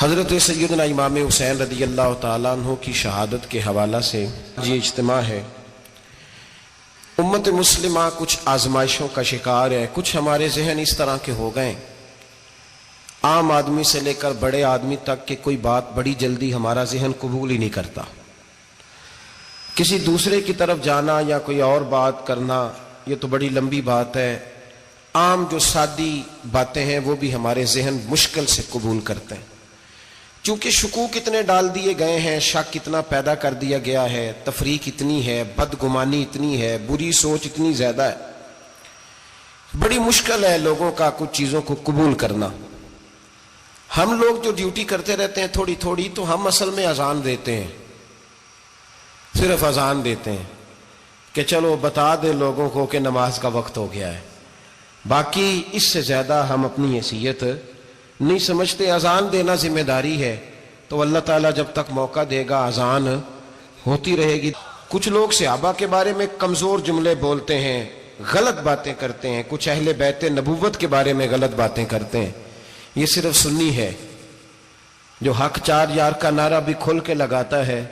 حضرت سیدنا امام حسین رضی اللہ تعالیٰ عنہ کی شہادت کے حوالہ سے یہ اجتماع ہے۔ امت مسلمہ کچھ آزمائشوں کا شکار ہے، کچھ ہمارے ذہن اس طرح کے ہو گئے، عام آدمی سے لے کر بڑے آدمی تک کہ کوئی بات بڑی جلدی ہمارا ذہن قبول ہی نہیں کرتا۔ کسی دوسرے کی طرف جانا یا کوئی اور بات کرنا یہ تو بڑی لمبی بات ہے، عام جو سادی باتیں ہیں وہ بھی ہمارے ذہن مشکل سے قبول کرتے ہیں، چونکہ شکوک اتنے ڈال دیے گئے ہیں، شک اتنا پیدا کر دیا گیا ہے، تفریق اتنی ہے، بدگمانی اتنی ہے، بری سوچ اتنی زیادہ ہے، بڑی مشکل ہے لوگوں کا کچھ چیزوں کو قبول کرنا۔ ہم لوگ جو ڈیوٹی کرتے رہتے ہیں تھوڑی تھوڑی، تو ہم اصل میں اذان دیتے ہیں، صرف اذان دیتے ہیں کہ چلو بتا دے لوگوں کو کہ نماز کا وقت ہو گیا ہے، باقی اس سے زیادہ ہم اپنی حیثیت نہیں سمجھتے۔ اذان دینا ذمہ داری ہے، تو اللہ تعالیٰ جب تک موقع دے گا اذان ہوتی رہے گی۔ کچھ لوگ صحابہ کے بارے میں کمزور جملے بولتے ہیں، غلط باتیں کرتے ہیں، کچھ اہل بیت نبوت کے بارے میں غلط باتیں کرتے ہیں، یہ صرف سنی ہے جو حق چار یار کا نعرہ بھی کھل کے لگاتا ہے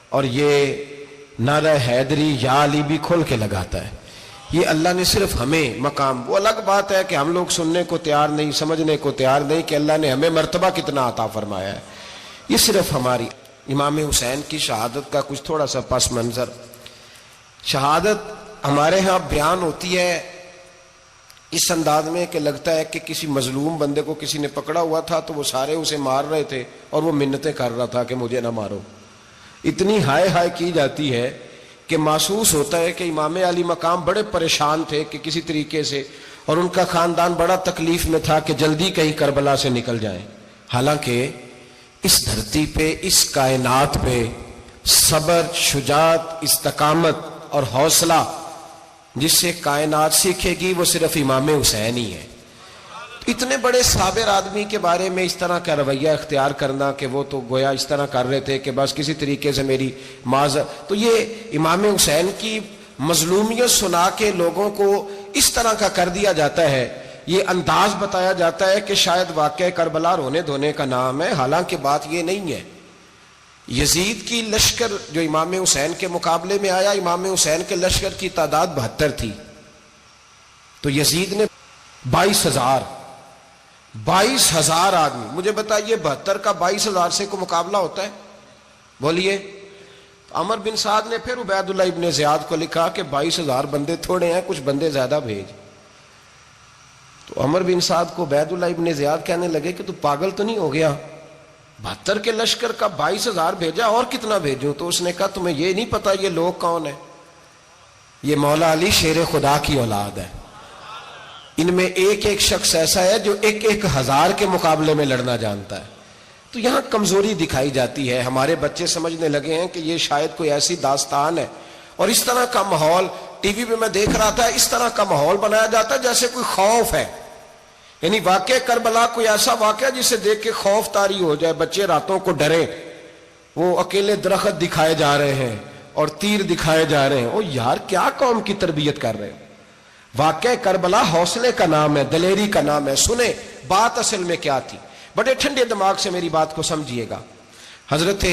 اور یہ نعرہ حیدری یا علی بھی کھل کے لگاتا ہے۔ یہ اللہ نے صرف ہمیں مقام، وہ الگ بات ہے کہ ہم لوگ سننے کو تیار نہیں، سمجھنے کو تیار نہیں کہ اللہ نے ہمیں مرتبہ کتنا عطا فرمایا ہے، یہ صرف ہماری۔ امام حسین کی شہادت کا کچھ تھوڑا سا پس منظر۔ شہادت ہمارے ہاں بیان ہوتی ہے اس انداز میں کہ لگتا ہے کہ کسی مظلوم بندے کو کسی نے پکڑا ہوا تھا تو وہ سارے اسے مار رہے تھے اور وہ منتیں کر رہا تھا کہ مجھے نہ مارو، اتنی ہائے ہائے کی جاتی ہے کہ محسوس ہوتا ہے کہ امام علی مقام بڑے پریشان تھے کہ کسی طریقے سے، اور ان کا خاندان بڑا تکلیف میں تھا کہ جلدی کہیں کربلا سے نکل جائیں۔ حالانکہ اس دھرتی پہ، اس کائنات پہ صبر، شجاعت، استقامت اور حوصلہ جس سے کائنات سیکھے گی وہ صرف امام حسین ہی ہے۔ اتنے بڑے صابر آدمی کے بارے میں اس طرح کا رویہ اختیار کرنا کہ وہ تو گویا اس طرح کر رہے تھے کہ بس کسی طریقے سے میری معذرت، تو یہ امام حسین کی مظلومیت سنا کے لوگوں کو اس طرح کا کر دیا جاتا ہے، یہ انداز بتایا جاتا ہے کہ شاید واقعہ کربلا رونے دھونے کا نام ہے، حالانکہ بات یہ نہیں ہے۔ یزید کی لشکر جو امام حسین کے مقابلے میں آیا، امام حسین کے لشکر کی تعداد 72 تھی، تو یزید نے 22,000 آدمی، مجھے بتائیے 72 کا 22,000 سے کو مقابلہ ہوتا ہے؟ بولیے۔ عمر بن سعد نے پھر عبید اللہ ابن زیاد کو لکھا کہ 22,000 بندے تھوڑے ہیں، کچھ بندے زیادہ بھیج۔ تو عمر بن سعد کو عبید اللہ ابن زیاد کہنے لگے کہ تو پاگل تو نہیں ہو گیا، 72 کے لشکر کا 22,000 بھیجا، اور کتنا بھیجوں؟ تو اس نے کہا تمہیں یہ نہیں پتا یہ لوگ کون ہیں؟ یہ مولا علی شیر خدا کی اولاد ہے، ان میں ایک ایک شخص ایسا ہے جو 1,000 کے مقابلے میں لڑنا جانتا ہے۔ تو یہاں کمزوری دکھائی جاتی ہے، ہمارے بچے سمجھنے لگے ہیں کہ یہ شاید کوئی ایسی داستان ہے، اور اس طرح کا ماحول ٹی وی پہ میں دیکھ رہا تھا، اس طرح کا ماحول بنایا جاتا ہے جیسے کوئی خوف ہے، یعنی واقع کربلا کوئی ایسا واقعہ جسے دیکھ کے خوف طاری ہو جائے، بچے راتوں کو ڈریں، وہ اکیلے درخت دکھائے جا رہے ہیں اور تیر دکھائے جا رہے ہیں۔ او یار کیا قوم کی تربیت کر رہے ہیں؟ واقع کربلا حوصلے کا نام ہے، دلیری کا نام ہے۔ سنیں بات اصل میں کیا تھی، بڑے ٹھنڈے دماغ سے میری بات کو سمجھیے گا۔ حضرت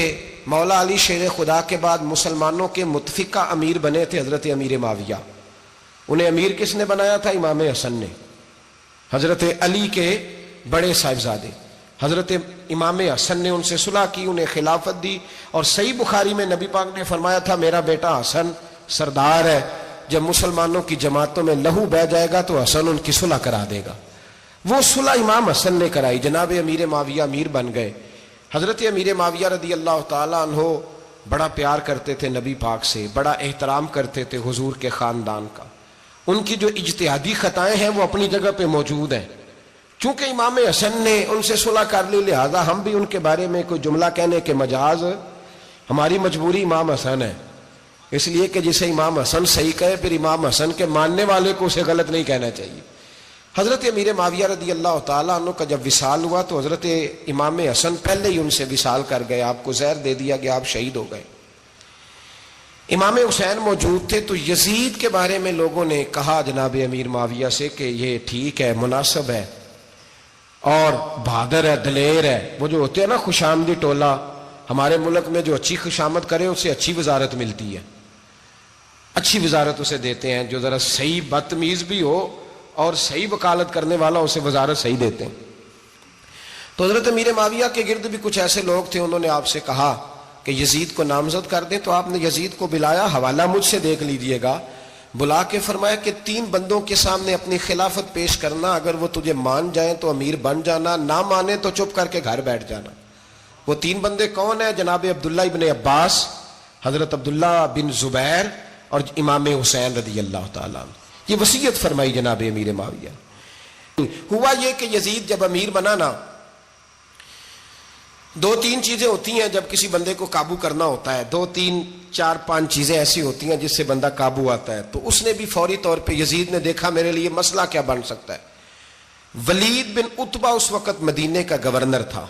مولا علی شیر خدا کے بعد مسلمانوں کے متفقہ امیر بنے تھے حضرت امیر معاویہ۔ انہیں امیر کس نے بنایا تھا؟ امام حسن نے، حضرت علی کے بڑے صاحبزادے۔ حضرت امام حسن نے ان سے صلح کی، انہیں خلافت دی، اور صحیح بخاری میں نبی پاک نے فرمایا تھا میرا بیٹا حسن سردار ہے، جب مسلمانوں کی جماعتوں میں لہو بہ جائے گا تو حسن ان کی صلح کرا دے گا۔ وہ صلح امام حسن نے کرائی، جناب امیر معاویہ امیر بن گئے۔ حضرت امیر معاویہ رضی اللہ تعالیٰ عنہ بڑا پیار کرتے تھے نبی پاک سے، بڑا احترام کرتے تھے حضور کے خاندان کا۔ ان کی جو اجتہادی خطائیں ہیں وہ اپنی جگہ پہ موجود ہیں، چونکہ امام حسن نے ان سے صلح کر لی، لہذا ہم بھی ان کے بارے میں کوئی جملہ کہنے کے مجاز، ہماری مجبوری امام حسن ہے، اس لیے کہ جسے امام حسن صحیح کہے پھر امام حسن کے ماننے والے کو اسے غلط نہیں کہنا چاہیے۔ حضرت امیر معاویہ رضی اللہ تعالیٰ عنہ کا جب وصال ہوا تو حضرت امام حسن پہلے ہی ان سے وصال کر گئے، آپ کو زہر دے دیا گیا، آپ شہید ہو گئے۔ امام حسین موجود تھے، تو یزید کے بارے میں لوگوں نے کہا جناب امیر معاویہ سے کہ یہ ٹھیک ہے، مناسب ہے، اور بہادر ہے، دلیر ہے. وہ جو ہوتے ہیں نا خوشامدی ٹولہ، ہمارے ملک میں جو اچھی خوشامد کرے اسے اچھی وزارت ملتی ہے، اچھی وزارت اسے دیتے ہیں. جو ذرا صحیح بدتمیز بھی ہو اور صحیح وکالت کرنے والا اسے وزارت صحیح دیتے ہیں. تو حضرت امیر معاویہ کے گرد بھی کچھ ایسے لوگ تھے، انہوں نے آپ سے کہا کہ یزید کو نامزد کر دیں. تو آپ نے یزید کو بلایا، حوالہ مجھ سے دیکھ لیجئے گا. بلا کے فرمایا کہ 3 بندوں کے سامنے اپنی خلافت پیش کرنا، اگر وہ تجھے مان جائیں تو امیر بن جانا، نہ مانے تو چپ کر کے گھر بیٹھ جانا. وہ 3 بندے کون ہیں؟ جناب عبداللہ ابن عباس، حضرت عبداللہ بن زبیر اور امام حسین رضی اللہ تعالیٰ عنہ. یہ وصیت فرمائی جناب امیر معاویہ. ہوا یہ کہ یزید جب امیر بنا نا، 2-3 چیزیں ہوتی ہیں جب کسی بندے کو قابو کرنا ہوتا ہے، 2-3-4-5 چیزیں ایسی ہوتی ہیں جس سے بندہ قابو آتا ہے. تو اس نے بھی فوری طور پہ، یزید نے دیکھا میرے لیے مسئلہ کیا بن سکتا ہے. ولید بن عتبہ اس وقت مدینے کا گورنر تھا.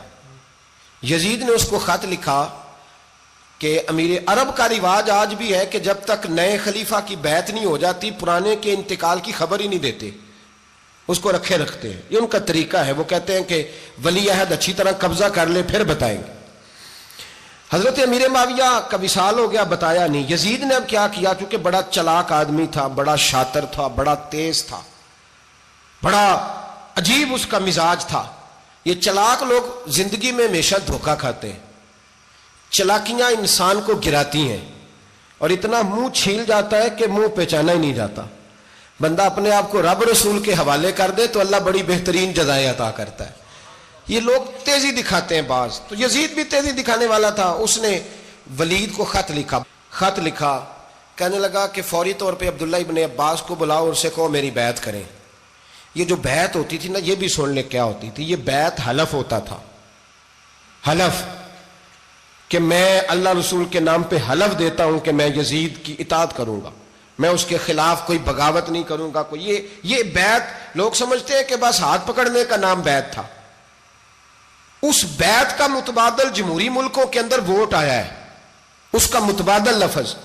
یزید نے اس کو خط لکھا کہ امیر عرب کا رواج آج بھی ہے کہ جب تک نئے خلیفہ کی بیعت نہیں ہو جاتی پرانے کے انتقال کی خبر ہی نہیں دیتے، اس کو رکھے رکھتے ہیں. یہ ان کا طریقہ ہے. وہ کہتے ہیں کہ ولی عہد اچھی طرح قبضہ کر لے پھر بتائیں گے. حضرت امیر معاویہ کا وصال ہو گیا، بتایا نہیں. یزید نے اب کیا کیا، چونکہ بڑا چلاک آدمی تھا، بڑا شاطر تھا، بڑا تیز تھا، بڑا عجیب اس کا مزاج تھا. یہ چلاک لوگ زندگی میں ہمیشہ دھوکہ کھاتے ہیں، چلاکیاں انسان کو گراتی ہیں اور اتنا منہ چھیل جاتا ہے کہ منہ پہچانا ہی نہیں جاتا. بندہ اپنے آپ کو رب رسول کے حوالے کر دے تو اللہ بڑی بہترین جزائیں عطا کرتا ہے. یہ لوگ تیزی دکھاتے ہیں بعض. تو یزید بھی تیزی دکھانے والا تھا. اس نے ولید کو خط لکھا کہنے لگا کہ فوری طور پہ عبداللہ ابن عباس کو بلاؤ اور اسے کہو میری بیعت کریں. یہ جو بیعت ہوتی تھی نا، یہ بھی سن لے کیا ہوتی تھی. یہ بیعت حلف ہوتا تھا. حلف کہ میں اللہ رسول کے نام پہ حلف دیتا ہوں کہ میں یزید کی اطاعت کروں گا، میں اس کے خلاف کوئی بغاوت نہیں کروں گا. کوئی یہ بیعت لوگ سمجھتے ہیں کہ بس ہاتھ پکڑنے کا نام بیعت تھا. اس بیعت کا متبادل جمہوری ملکوں کے اندر ووٹ آیا ہے، اس کا متبادل لفظ.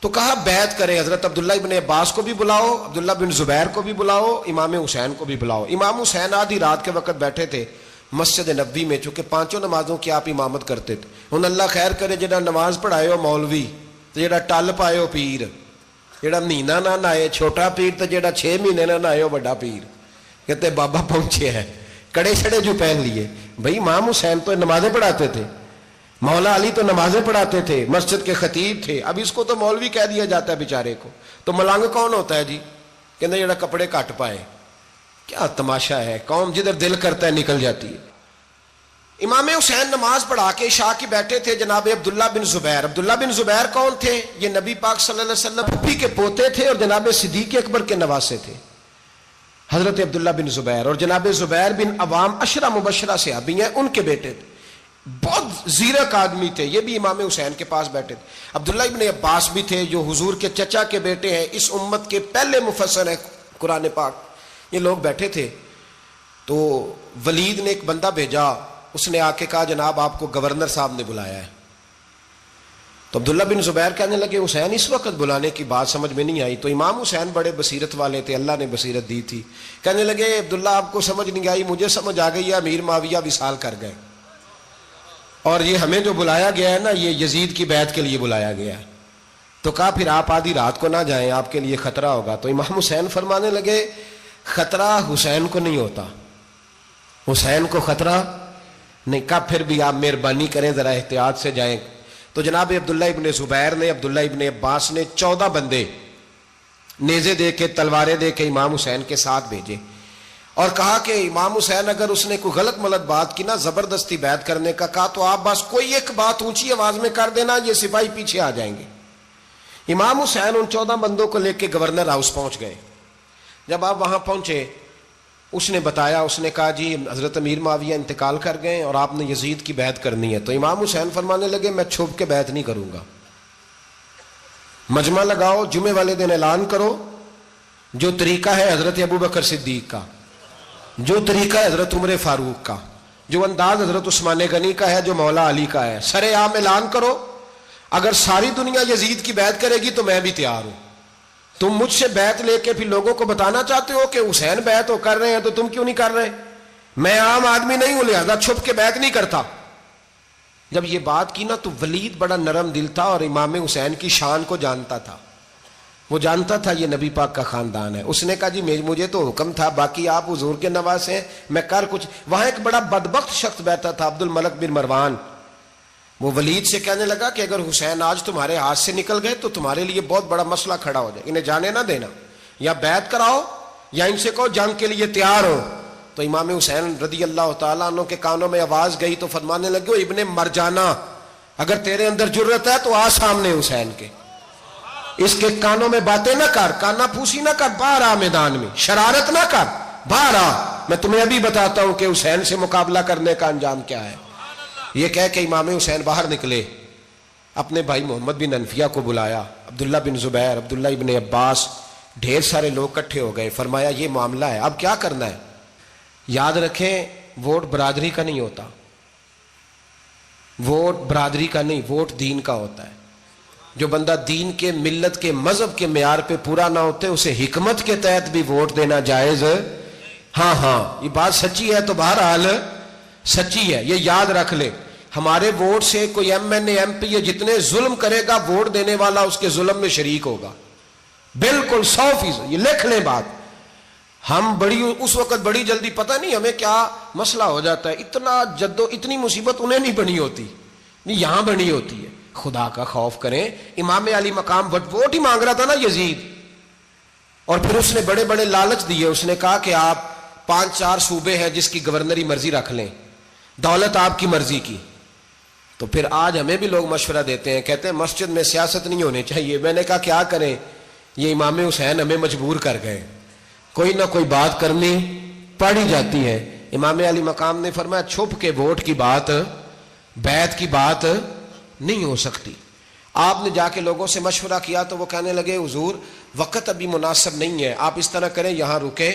تو کہا بیعت کرے. حضرت عبداللہ ابن عباس کو بھی بلاؤ، عبداللہ بن زبیر کو بھی بلاؤ، امام حسین کو بھی بلاؤ. امام حسین آدھی رات کے وقت بیٹھے تھے مسجد نبوی میں، چونکہ 5 نمازوں کی آپ امامت کرتے تھے. ہن اللہ خیر کرے جڑا نماز پڑھائے ہو مولوی، تو جڑا ٹل پائے ہو پیر، جڑا مہینہ نہ نائے چھوٹا پیر، تو جڑا 6 مہینے نہ نائے ہو بڑا پیر. کہتے بابا پہنچے ہیں، کڑے چھڑے جو پہن لیے. بھائی امام حسین تو نمازیں پڑھاتے تھے، مولا علی تو نمازیں پڑھاتے تھے، مسجد کے خطیب تھے. اب اس کو تو مولوی کہہ دیا جاتا ہے بیچارے کو. تو ملنگ کون ہوتا ہے جی؟ کہتے جڑا کپڑے کٹ پائے. کیا تماشا ہے، قوم جدھر دل کرتا ہے نکل جاتی ہے. امام حسین نماز پڑھا کے عشاء کی بیٹھے تھے جناب عبداللہ بن زبیر. عبداللہ بن زبیر کون تھے؟ یہ نبی پاک صلی اللہ علیہ وسلم پھپھی کے پوتے تھے اور جناب صدیق اکبر کے نواسے تھے. حضرت عبداللہ بن زبیر اور جناب زبیر بن عوام عشرہ مبشرہ صحابی ہیں، ان کے بیٹے تھے. بہت زیرک آدمی تھے. یہ بھی امام حسین کے پاس بیٹھے تھے. عبداللہ ابن عباس بھی تھے جو حضور کے چچا کے بیٹے ہیں، اس امت کے پہلے مفسر ہیں قرآن پاک. یہ لوگ بیٹھے تھے. تو ولید نے ایک بندہ بھیجا، اس نے آ کے کہا جناب آپ کو گورنر صاحب نے بلایا ہے. تو عبداللہ بن زبیر کہنے لگے حسین اس وقت بلانے کی بات سمجھ میں نہیں آئی. تو امام حسین بڑے بصیرت والے تھے، اللہ نے بصیرت دی تھی. کہنے لگے عبداللہ آپ کو سمجھ نہیں آئی، مجھے سمجھ آ گئی ہے، امیر معاویہ وصال کر گئے اور یہ ہمیں جو بلایا گیا ہے نا، یہ یزید کی بیعت کے لیے بلایا گیا ہے. تو کہا پھر آپ آدھی رات کو نہ جائیں، آپ کے لیے خطرہ ہوگا. تو امام حسین فرمانے لگے خطرہ حسین کو نہیں ہوتا، حسین کو خطرہ نہیں. کہا پھر بھی آپ مہربانی کریں ذرا احتیاط سے جائیں. تو جناب عبداللہ ابن زبیر نے، عبداللہ ابن عباس نے 14 بندے نیزے دے کے، تلواریں دے کے امام حسین کے ساتھ بھیجے اور کہا کہ امام حسین اگر اس نے کوئی غلط ملت بات کی نا، زبردستی بیعت کرنے کا کہا، تو آپ بس کوئی ایک بات اونچی آواز میں کر دینا، یہ سپاہی پیچھے آ جائیں گے. امام حسین ان 14 بندوں کو لے کے گورنر ہاؤس پہنچ گئے. جب آپ وہاں پہنچے اس نے بتایا، اس نے کہا جی حضرت امیر معاویہ انتقال کر گئے اور آپ نے یزید کی بیعت کرنی ہے. تو امام حسین فرمانے لگے میں چھپ کے بیعت نہیں کروں گا، مجمع لگاؤ، جمعے والے دن اعلان کرو. جو طریقہ ہے حضرت ابوبکر صدیق کا، جو طریقہ ہے حضرت عمر فاروق کا، جو انداز حضرت عثمان غنی کا ہے، جو مولا علی کا ہے، سر عام اعلان کرو. اگر ساری دنیا یزید کی بیعت کرے گی تو میں بھی تیار ہوں. تم مجھ سے بیعت لے کے پھر لوگوں کو بتانا چاہتے ہو کہ حسین بیعت ہو کر رہے ہیں تو تم کیوں نہیں کر رہے؟ میں عام آدمی نہیں ہوں لہذا چھپ کے بیعت نہیں کرتا. جب یہ بات کی نا تو ولید بڑا نرم دل تھا اور امام حسین کی شان کو جانتا تھا. وہ جانتا تھا یہ نبی پاک کا خاندان ہے. اس نے کہا جی مجھے تو حکم تھا، باقی آپ حضور کے نواز ہیں، میں کر کچھ. وہاں ایک بڑا بدبخت شخص بیٹھا تھا، عبد الملک بن مروان. وہ ولید سے کہنے لگا کہ اگر حسین آج تمہارے ہاتھ سے نکل گئے تو تمہارے لیے بہت بڑا مسئلہ کھڑا ہو جائے، انہیں جانے نہ دینا، یا بیعت کراؤ یا ان سے کہو جنگ کے لیے تیار ہو. تو امام حسین رضی اللہ تعالیٰ عنہ کے کانوں میں آواز گئی تو فرمانے لگے ابن مرجانہ، اگر تیرے اندر جرت ہے تو آ سامنے حسین کے، اس کے کانوں میں باتیں نہ کر، کانا پھوسی نہ کر، باہر آ میدان میں، شرارت نہ کر، باہر آ، میں تمہیں ابھی بتاتا ہوں کہ حسین سے مقابلہ کرنے کا انجام کیا ہے. یہ کہہ کہ امام حسین باہر نکلے، اپنے بھائی محمد بن انفیہ کو بلایا، عبداللہ بن زبیر، عبداللہ ابن عباس، ڈھیر سارے لوگ اکٹھے ہو گئے. فرمایا یہ معاملہ ہے، اب کیا کرنا ہے. یاد رکھیں ووٹ برادری کا نہیں ہوتا، ووٹ برادری کا نہیں، ووٹ دین کا ہوتا ہے. جو بندہ دین کے، ملت کے، مذہب کے معیار پہ پورا نہ ہوتے اسے حکمت کے تحت بھی ووٹ دینا جائز. ہاں یہ بات سچی ہے تو بہرحال سچی ہے، یہ یاد رکھ لے. ہمارے ووٹ سے کوئی ایم این اے، ایم پی یہ جتنے ظلم کرے گا ووٹ دینے والا اس کے ظلم میں شریک ہوگا، بالکل 100%. یہ لکھ لیں بات. ہم اس وقت بڑی جلدی، پتہ نہیں ہمیں کیا مسئلہ ہو جاتا ہے، اتنا اتنی مصیبت انہیں نہیں بنی ہوتی، نہیں یہاں بنی ہوتی ہے. خدا کا خوف کریں. امام علی مقام ووٹ ہی مانگ رہا تھا نا یزید، اور پھر اس نے بڑے بڑے لالچ دیے. اس نے کہا کہ آپ 5-4 صوبے ہیں جس کی گورنری مرضی رکھ لیں، دولت آپ کی مرضی کی. تو پھر آج ہمیں بھی لوگ مشورہ دیتے ہیں، کہتے ہیں مسجد میں سیاست نہیں ہونی چاہیے. میں نے کہا کیا کریں، یہ امام حسین ہمیں مجبور کر گئے، کوئی نہ کوئی بات کرنی پڑ ہی جاتی ہے. امام علی مقام نے فرمایا چھپ کے ووٹ کی بات، بیعت کی بات نہیں ہو سکتی. آپ نے جا کے لوگوں سے مشورہ کیا تو وہ کہنے لگے حضور وقت ابھی مناسب نہیں ہے، آپ اس طرح کریں یہاں رکے،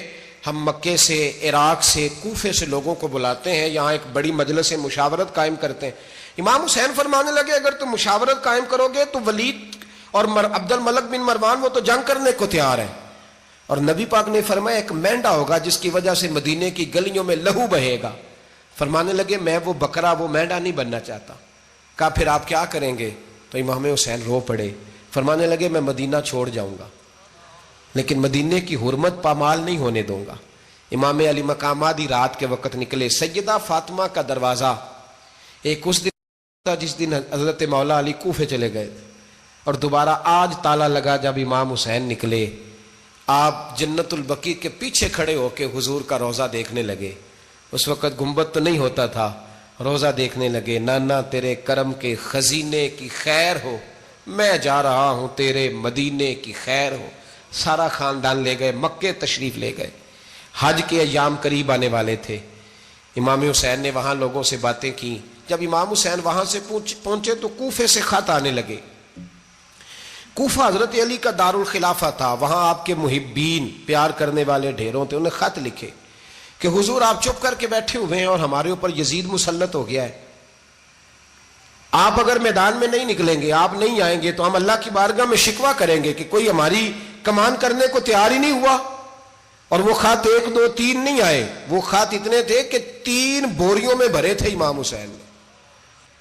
ہم مکے سے، عراق سے، کوفے سے لوگوں کو بلاتے ہیں، یہاں ایک بڑی مجلس مشاورت قائم کرتے ہیں. امام حسین فرمانے لگے اگر تم مشاورت قائم کرو گے تو ولید اور عبد الملک بن مروان وہ تو جنگ کرنے کو تیار ہیں، اور نبی پاک نے فرمایا ایک مینڈا ہوگا جس کی وجہ سے مدینے کی گلیوں میں لہو بہے گا. فرمانے لگے میں وہ بکرا، وہ مینڈا نہیں بننا چاہتا. کہا پھر آپ کیا کریں گے؟ تو امام حسین رو پڑے، فرمانے لگے میں مدینہ چھوڑ جاؤں گا لیکن مدینے کی حرمت پامال نہیں ہونے دوں گا. امام علی مقام آدھی رات کے وقت نکلے. سیدہ فاطمہ کا دروازہ ایک اس دن تھا جس دن حضرت مولا علی کوفے چلے گئے تھے، اور دوبارہ آج تالا لگا جب امام حسین نکلے. آپ جنت البقیع کے پیچھے کھڑے ہو کے حضور کا روضہ دیکھنے لگے. اس وقت گنبد تو نہیں ہوتا تھا، روضہ دیکھنے لگے. نانا تیرے کرم کے خزینے کی خیر ہو، میں جا رہا ہوں تیرے مدینے کی خیر ہو. سارا خاندان لے گئے، مکے تشریف لے گئے. حج کے ایام قریب آنے والے تھے. امام حسین نے وہاں لوگوں سے باتیں کی. جب امام حسین وہاں سے پہنچے تو کوفے سے خط آنے لگے. کوفہ حضرت علی کا دارالخلافہ تھا، وہاں آپ کے محبین، پیار کرنے والے ڈھیروں تھے. انہیں خط لکھے کہ حضور آپ چپ کر کے بیٹھے ہوئے ہیں اور ہمارے اوپر یزید مسلط ہو گیا ہے. آپ اگر میدان میں نہیں نکلیں گے، آپ نہیں آئیں گے تو ہم اللہ کی بارگاہ میں شکوہ کریں گے کہ کوئی ہماری کمان کرنے کو تیار ہی نہیں ہوا. اور وہ خط 1 2 3 نہیں آئے، وہ خط اتنے تھے کہ 3 بوریوں میں بھرے تھے امام حسین نے،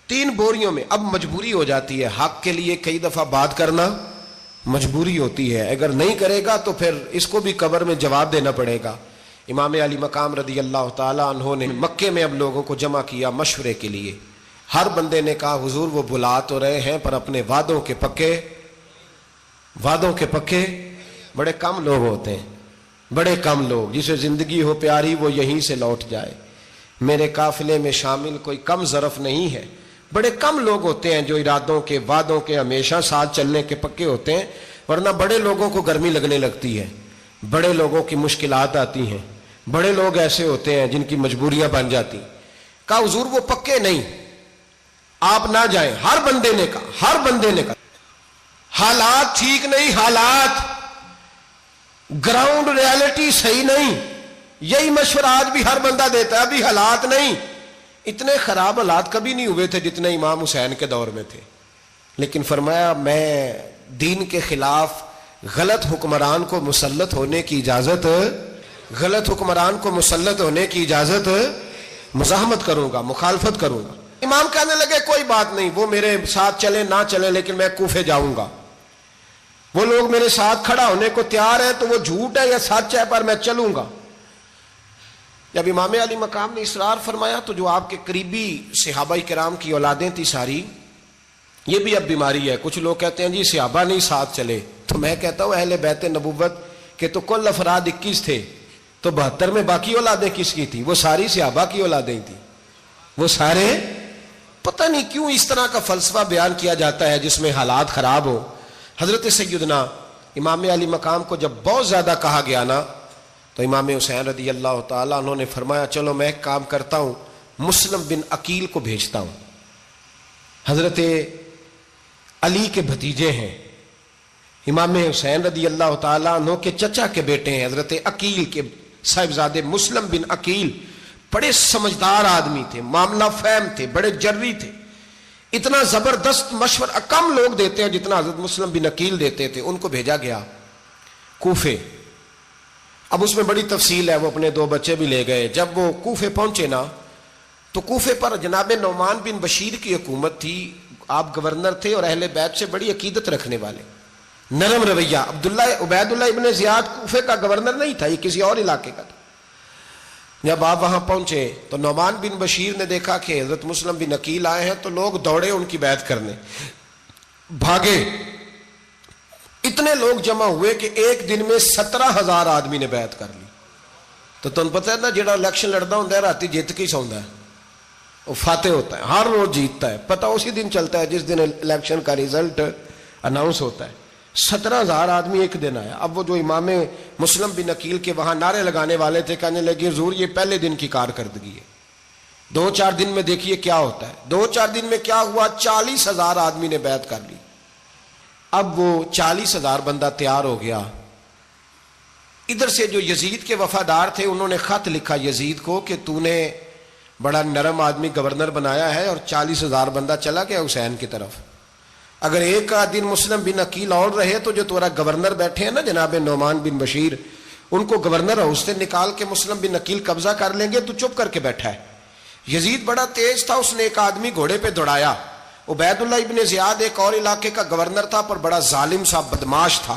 3 بوریوں میں. اب مجبوری ہو جاتی ہے، حق کے لیے کئی دفعہ بات کرنا مجبوری ہوتی ہے، اگر نہیں کرے گا تو پھر اس کو بھی قبر میں جواب دینا پڑے گا. امام علی مقام رضی اللہ تعالی عنہ نے مکے میں اب لوگوں کو جمع کیا مشورے کے لیے. ہر بندے نے کہا حضور وہ بلا تو رہے ہیں پر اپنے وعدوں کے پکے بڑے کم لوگ ہوتے ہیں، بڑے کم لوگ. جسے زندگی ہو پیاری وہ یہیں سے لوٹ جائے. میرے قافلے میں شامل کوئی کم ظرف نہیں ہے. بڑے کم لوگ ہوتے ہیں جو ارادوں کے، وعدوں کے ہمیشہ ساتھ چلنے کے پکے ہوتے ہیں، ورنہ بڑے لوگوں کو گرمی لگنے لگتی ہے، بڑے لوگوں کی مشکلات آتی ہیں، بڑے لوگ ایسے ہوتے ہیں جن کی مجبوریاں بن جاتی. کہا حضور وہ پکے نہیں، آپ نہ جائیں. ہر بندے نے کہا حالات ٹھیک نہیں، حالات گراؤنڈ ریالٹی صحیح نہیں. یہی مشورہ آج بھی ہر بندہ دیتا ہے، ابھی حالات نہیں. اتنے خراب حالات کبھی نہیں ہوئے تھے جتنے امام حسین کے دور میں تھے. لیکن فرمایا میں دین کے خلاف غلط حکمران کو مسلط ہونے کی اجازت غلط حکمران کو مسلط ہونے کی اجازت، مزاحمت کروں گا، مخالفت کروں گا۔ امام کہنے لگے کوئی بات نہیں، وہ میرے ساتھ چلے نہ چلے لیکن میں کوفے جاؤں گا، وہ لوگ میرے ساتھ کھڑا ہونے کو تیار ہے تو وہ جھوٹ ہے یا سچ ہے پر میں چلوں گا۔ جب امام علی مقام نے اصرار فرمایا تو جو آپ کے قریبی صحابہ کرام کی اولادیں تھی ساری، یہ بھی اب بیماری ہے، کچھ لوگ کہتے ہیں جی صحابہ نہیں ساتھ چلے، تو میں کہتا ہوں اہل بیت نبوت کے تو کل افراد 21 تھے، تو 72 میں باقی اولادیں کس کی تھی؟ وہ ساری صحابہ کی اولادیں تھیں، وہ سارے۔ پتہ نہیں کیوں اس طرح کا فلسفہ بیان کیا جاتا ہے جس میں حالات خراب ہو۔ حضرت سیدنا امام علی مقام کو جب بہت زیادہ کہا گیا نا تو امام حسین رضی اللہ تعالیٰ انہوں نے فرمایا چلو میں ایک کام کرتا ہوں، مسلم بن عقیل کو بھیجتا ہوں، حضرت علی کے بھتیجے ہیں، امام حسین رضی اللہ تعالیٰ عنہ کے چچا کے بیٹے ہیں، حضرت عقیل کے صاحبزادے مسلم بن عقیل بڑے سمجھدار آدمی تھے، معاملہ فہم تھے، بڑے جری تھے، اتنا زبردست مشورہ کم لوگ دیتے ہیں جتنا حضرت مسلم بن عقیل دیتے تھے۔ ان کو بھیجا گیا کوفے۔ اب اس میں بڑی تفصیل ہے، وہ اپنے 2 بچے بھی لے گئے۔ جب وہ کوفے پہنچے نا تو کوفے پر جناب نعمان بن بشیر کی حکومت تھی، آپ گورنر تھے اور اہل بیت سے بڑی عقیدت رکھنے والے، نرم رویہ۔ عبید اللہ ابن زیاد کوفے کا گورنر نہیں تھا، یہ کسی اور علاقے کا تھا۔ جب آپ وہاں پہنچے تو نعمان بن بشیر نے دیکھا کہ حضرت مسلم بن عقیل آئے ہیں تو لوگ دوڑے ان کی بیعت کرنے، بھاگے، اتنے لوگ جمع ہوئے کہ ایک دن میں 17,000 آدمی نے بیعت کر لی۔ تو تم پتہ ہے نا جڑا الیکشن لڑتا ہوں راتی جیت کے ہی سوندا ہے، وہ فاتح ہوتا ہے، ہر روز جیتتا ہے، پتہ اسی دن چلتا ہے جس دن الیکشن کا ریزلٹ اناؤنس ہوتا ہے۔ 17,000 آدمی ایک دن آیا۔ اب وہ جو امام مسلم بن عقیل کے وہاں نعرے لگانے والے تھے کہنے لگے حضور یہ پہلے دن کی کارکردگی ہے، 2-4 دن میں دیکھیے کیا ہوتا ہے۔ 2-4 دن میں کیا ہوا؟ 40,000 آدمی نے بیعت کر لی۔ اب وہ 40,000 بندہ تیار ہو گیا۔ ادھر سے جو یزید کے وفادار تھے انہوں نے خط لکھا یزید کو کہ تو نے بڑا نرم آدمی گورنر بنایا ہے اور 40,000 بندہ چلا گیا حسین کی طرف، اگر ایک دن مسلم بن عقیل اور رہے تو جو تمہارا گورنر بیٹھے ہیں نا جناب نعمان بن بشیر، ان کو گورنر ہاؤس سے نکال کے مسلم بن عقیل قبضہ کر لیں گے، تو چپ کر کے بیٹھا ہے۔ یزید بڑا تیز تھا، اس نے ایک آدمی گھوڑے پہ دوڑایا۔ عبید اللہ ابن زیاد ایک اور علاقے کا گورنر تھا پر بڑا ظالم سا بدماش تھا،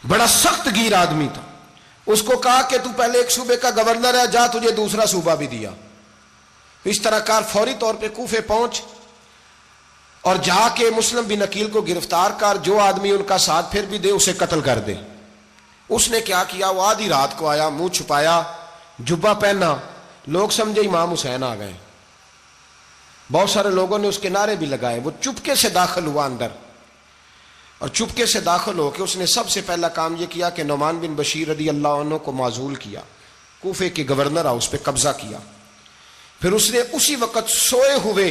بڑا سخت گیر آدمی تھا۔ اس کو کہا کہ تو پہلے ایک صوبے کا گورنر ہے، جا تجھے دوسرا صوبہ بھی دیا۔ اس طرح کار فوری طور پہ کوفے پہنچ اور جا کے مسلم بن عقیل کو گرفتار کر، جو آدمی ان کا ساتھ پھر بھی دے اسے قتل کر دے۔ اس نے کیا کیا؟ وہ آدھی رات کو آیا، منہ چھپایا، جبہ پہنا، لوگ سمجھے امام حسین آ گئے۔ بہت سارے لوگوں نے اس کے نعرے بھی لگائے۔ وہ چپکے سے داخل ہوا اندر، اور چپکے سے داخل ہو کے اس نے سب سے پہلا کام یہ کیا کہ نعمان بن بشیر رضی اللہ عنہ کو معزول کیا، کوفے کے گورنر ہاؤس پہ قبضہ کیا۔ پھر اس نے اسی وقت سوئے ہوئے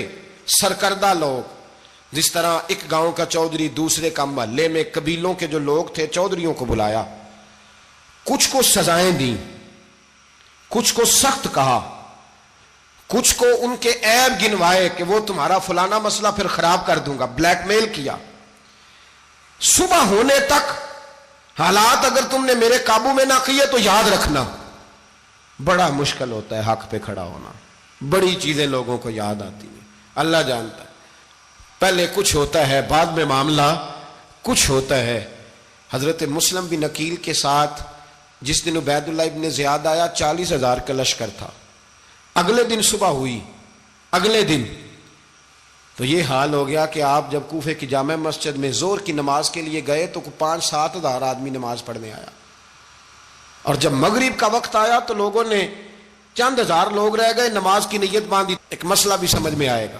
سرکردہ لوگ، جس طرح ایک گاؤں کا چودھری دوسرے کا محلے میں قبیلوں کے جو لوگ تھے چودھریوں کو بلایا، کچھ کو سزائیں دیں، کچھ کو سخت کہا، کچھ کو ان کے عیب گنوائے کہ وہ تمہارا فلانا مسئلہ پھر خراب کر دوں گا، بلیک میل کیا۔ صبح ہونے تک حالات اگر تم نے میرے قابو میں نہ کیے تو یاد رکھنا بڑا مشکل ہوتا ہے حق پہ کھڑا ہونا، بڑی چیزیں لوگوں کو یاد آتی ہیں، اللہ جانتا ہے، پہلے کچھ ہوتا ہے بعد میں معاملہ کچھ ہوتا ہے۔ حضرت مسلم بن عقیل کے ساتھ جس دن عبید اللہ ابن زیاد آیا 40,000 کا لشکر تھا۔ اگلے دن صبح ہوئی، اگلے دن تو یہ حال ہو گیا کہ آپ جب کوفے کی جامع مسجد میں زور کی نماز کے لیے گئے تو 5-7 ہزار آدمی نماز پڑھنے آیا، اور جب مغرب کا وقت آیا تو لوگوں نے چند ہزار لوگ رہ گئے، نماز کی نیت باندھی۔ ایک مسئلہ بھی سمجھ میں آئے گا،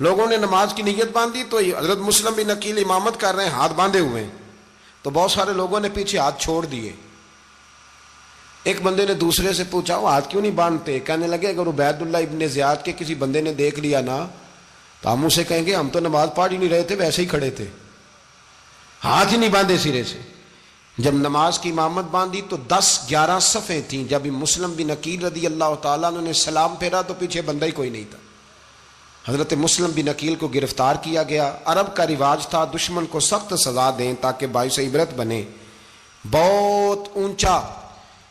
لوگوں نے نماز کی نیت باندھی تو حضرت مسلم بن عقیل امامت کر رہے ہیں، ہاتھ باندھے ہوئے ہیں، تو بہت سارے لوگوں نے پیچھے ہاتھ چھوڑ دیے۔ ایک بندے نے دوسرے سے پوچھا وہ ہاتھ کیوں نہیں باندھتے؟ کہنے لگے اگر عبید اللہ ابن زیاد کے کسی بندے نے دیکھ لیا نا تو ہم اسے کہیں گے ہم تو نماز پڑھ ہی نہیں رہے تھے، ویسے ہی کھڑے تھے، ہاتھ ہی نہیں باندھے سرے سے۔ جب نماز کی امامت باندھی تو 10-11 صفیں تھیں۔ جب مسلم بن عقیل رضی اللہ تعالیٰ عنہ نے سلام پھیرا تو پیچھے بندہ ہی کوئی نہیں تھا۔ حضرت مسلم بن عقیل کو گرفتار کیا گیا۔ عرب کا رواج تھا دشمن کو سخت سزا دیں تاکہ باعث عبرت بنے۔ بہت اونچا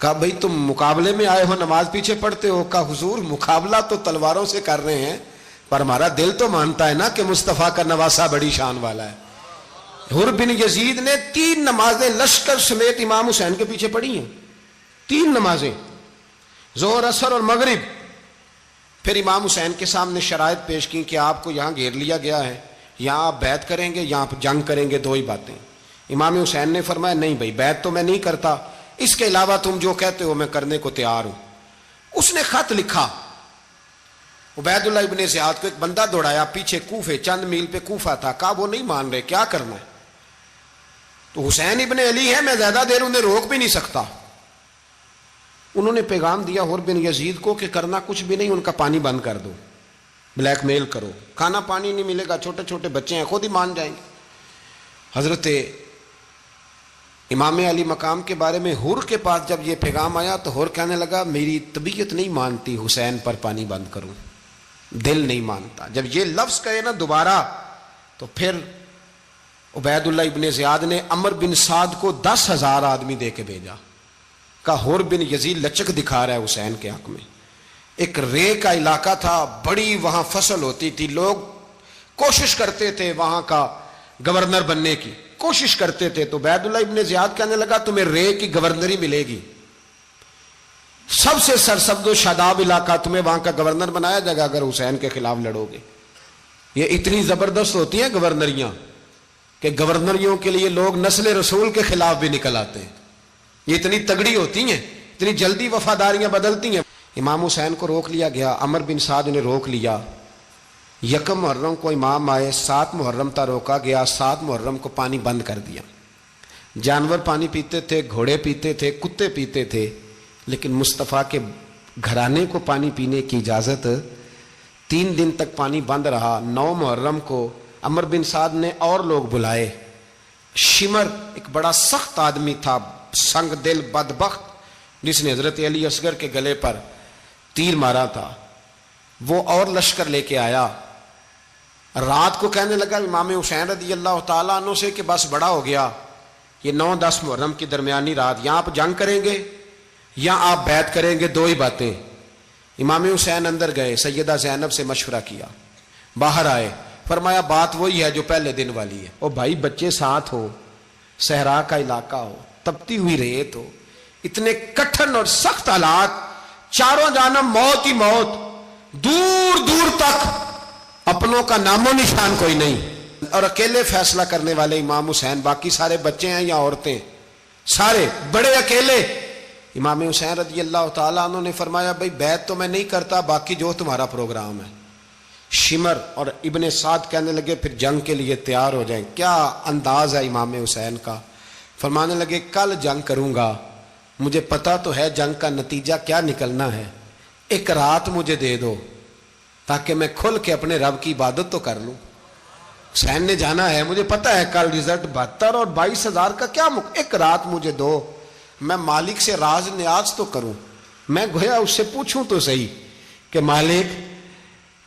کہا بھئی تم مقابلے میں آئے ہو نماز پیچھے پڑھتے ہو؟ کہا حضور مقابلہ تو تلواروں سے کر رہے ہیں پر ہمارا دل تو مانتا ہے نا کہ مصطفیٰ کا نواسہ بڑی شان والا ہے۔ حر بن یزید نے 3 نمازیں لشکر سمیت امام حسین کے پیچھے پڑھی ہیں، 3 نمازیں، ظہر عصر اور مغرب۔ پھر امام حسین کے سامنے شرائط پیش کی کہ آپ کو یہاں گھیر لیا گیا ہے، یہاں آپ بیعت کریں گے، یہاں جنگ کریں گے، 2 ہی باتیں۔ امام حسین نے فرمایا نہیں بھائی بیعت تو میں نہیں کرتا، اس کے علاوہ تم جو کہتے ہو میں کرنے کو تیار ہوں۔ اس نے خط لکھا، عبید اللہ ابن زیاد کو ایک بندہ دوڑایا پیچھے کوفے، چند میل پہ کوفہ تھا، کہا وہ نہیں مان رہے، کیا کرنا ہے؟ تو حسین ابن علی ہے، میں زیادہ دیر انہیں روک بھی نہیں سکتا۔ انہوں نے پیغام دیا حر بن یزید کو کہ کرنا کچھ بھی نہیں، ان کا پانی بند کر دو، بلیک میل کرو، کھانا پانی نہیں ملے گا، چھوٹے چھوٹے بچے ہیں، خود ہی مان جائیں گے۔ حضرت امام علی مقام کے بارے میں حر کے پاس جب یہ پیغام آیا تو حر کہنے لگا میری طبیعت نہیں مانتی حسین پر پانی بند کروں، دل نہیں مانتا۔ جب یہ لفظ کہے نا دوبارہ تو پھر عبید اللہ ابن زیاد نے عمر بن سعد کو 10,000 آدمی دے کے بھیجا، کہا حر بن یزید لچک دکھا رہا ہے حسین کے حق میں۔ ایک رے کا علاقہ تھا، بڑی وہاں فصل ہوتی تھی، لوگ کوشش کرتے تھے وہاں کا گورنر بننے کی، کوشش کرتے تھے۔ تو عبید اللہ ابن زیاد کہنے لگا تمہیں رے کی گورنری ملے گی، سب سے سرسبز و شاداب علاقہ، تمہیں وہاں کا گورنر بنایا جائے گا اگر حسین کے خلاف لڑو گے۔ یہ اتنی زبردست ہوتی ہیں گورنریاں کہ گورنریوں کے لیے لوگ نسل رسول کے خلاف بھی نکل آتے ہیں، یہ اتنی تگڑی ہوتی ہیں، اتنی جلدی وفاداریاں بدلتی ہیں۔ امام حسین کو روک لیا گیا، عمر بن سعد نے روک لیا۔ 1 محرم کو امام آئے، 7 محرم تا روکا گیا، 7 محرم کو پانی بند کر دیا۔ جانور پانی پیتے تھے، گھوڑے پیتے تھے، کتے پیتے تھے، لیکن مصطفیٰ کے گھرانے کو پانی پینے کی اجازت 3 دن تک پانی بند رہا۔ 9 محرم کو عمر بن سعد نے اور لوگ بلائے۔ شمر ایک بڑا سخت آدمی تھا، سنگ دل بدبخت، جس نے حضرت علی اصغر کے گلے پر تیر مارا تھا، وہ اور لشکر لے کے آیا۔ رات کو کہنے لگا امام حسین رضی اللہ تعالیٰ عنہ سے کہ بس بڑا ہو گیا، یہ 9-10 محرم کی درمیانی رات، یہاں آپ جنگ کریں گے یا آپ بیعت کریں گے، 2 ہی باتیں۔ امام حسین اندر گئے، سیدہ زینب سے مشورہ کیا، باہر آئے، فرمایا بات وہی ہے جو پہلے دن والی ہے۔ او بھائی بچے ساتھ ہو، صحرا کا علاقہ ہو، تپتی ہوئی ریت ہو، اتنے کٹھن اور سخت حالات، چاروں جانب موت ہی موت، دور دور تک اپنوں کا نام و نشان کوئی نہیں، اور اکیلے فیصلہ کرنے والے امام حسین، باقی سارے بچے ہیں یا عورتیں، سارے بڑے اکیلے۔ امام حسین رضی اللہ تعالیٰ عنہ نے فرمایا بھائی بیعت تو میں نہیں کرتا، باقی جو تمہارا پروگرام ہے۔ شمر اور ابن سعد کہنے لگے پھر جنگ کے لیے تیار ہو جائیں۔ کیا انداز ہے امام حسین کا، فرمانے لگے کل جنگ کروں گا، مجھے پتا تو ہے جنگ کا نتیجہ کیا نکلنا ہے، 1 رات مجھے دے دو تاکہ میں کھل کے اپنے رب کی عبادت تو کر لوں۔ حسین نے جانا ہے، مجھے پتا ہے کل رزلٹ 72 اور 22,000 کا کیا 1 رات مجھے دو، میں مالک سے راز نیاز تو کروں، میں گویا اس سے پوچھوں تو صحیح کہ مالک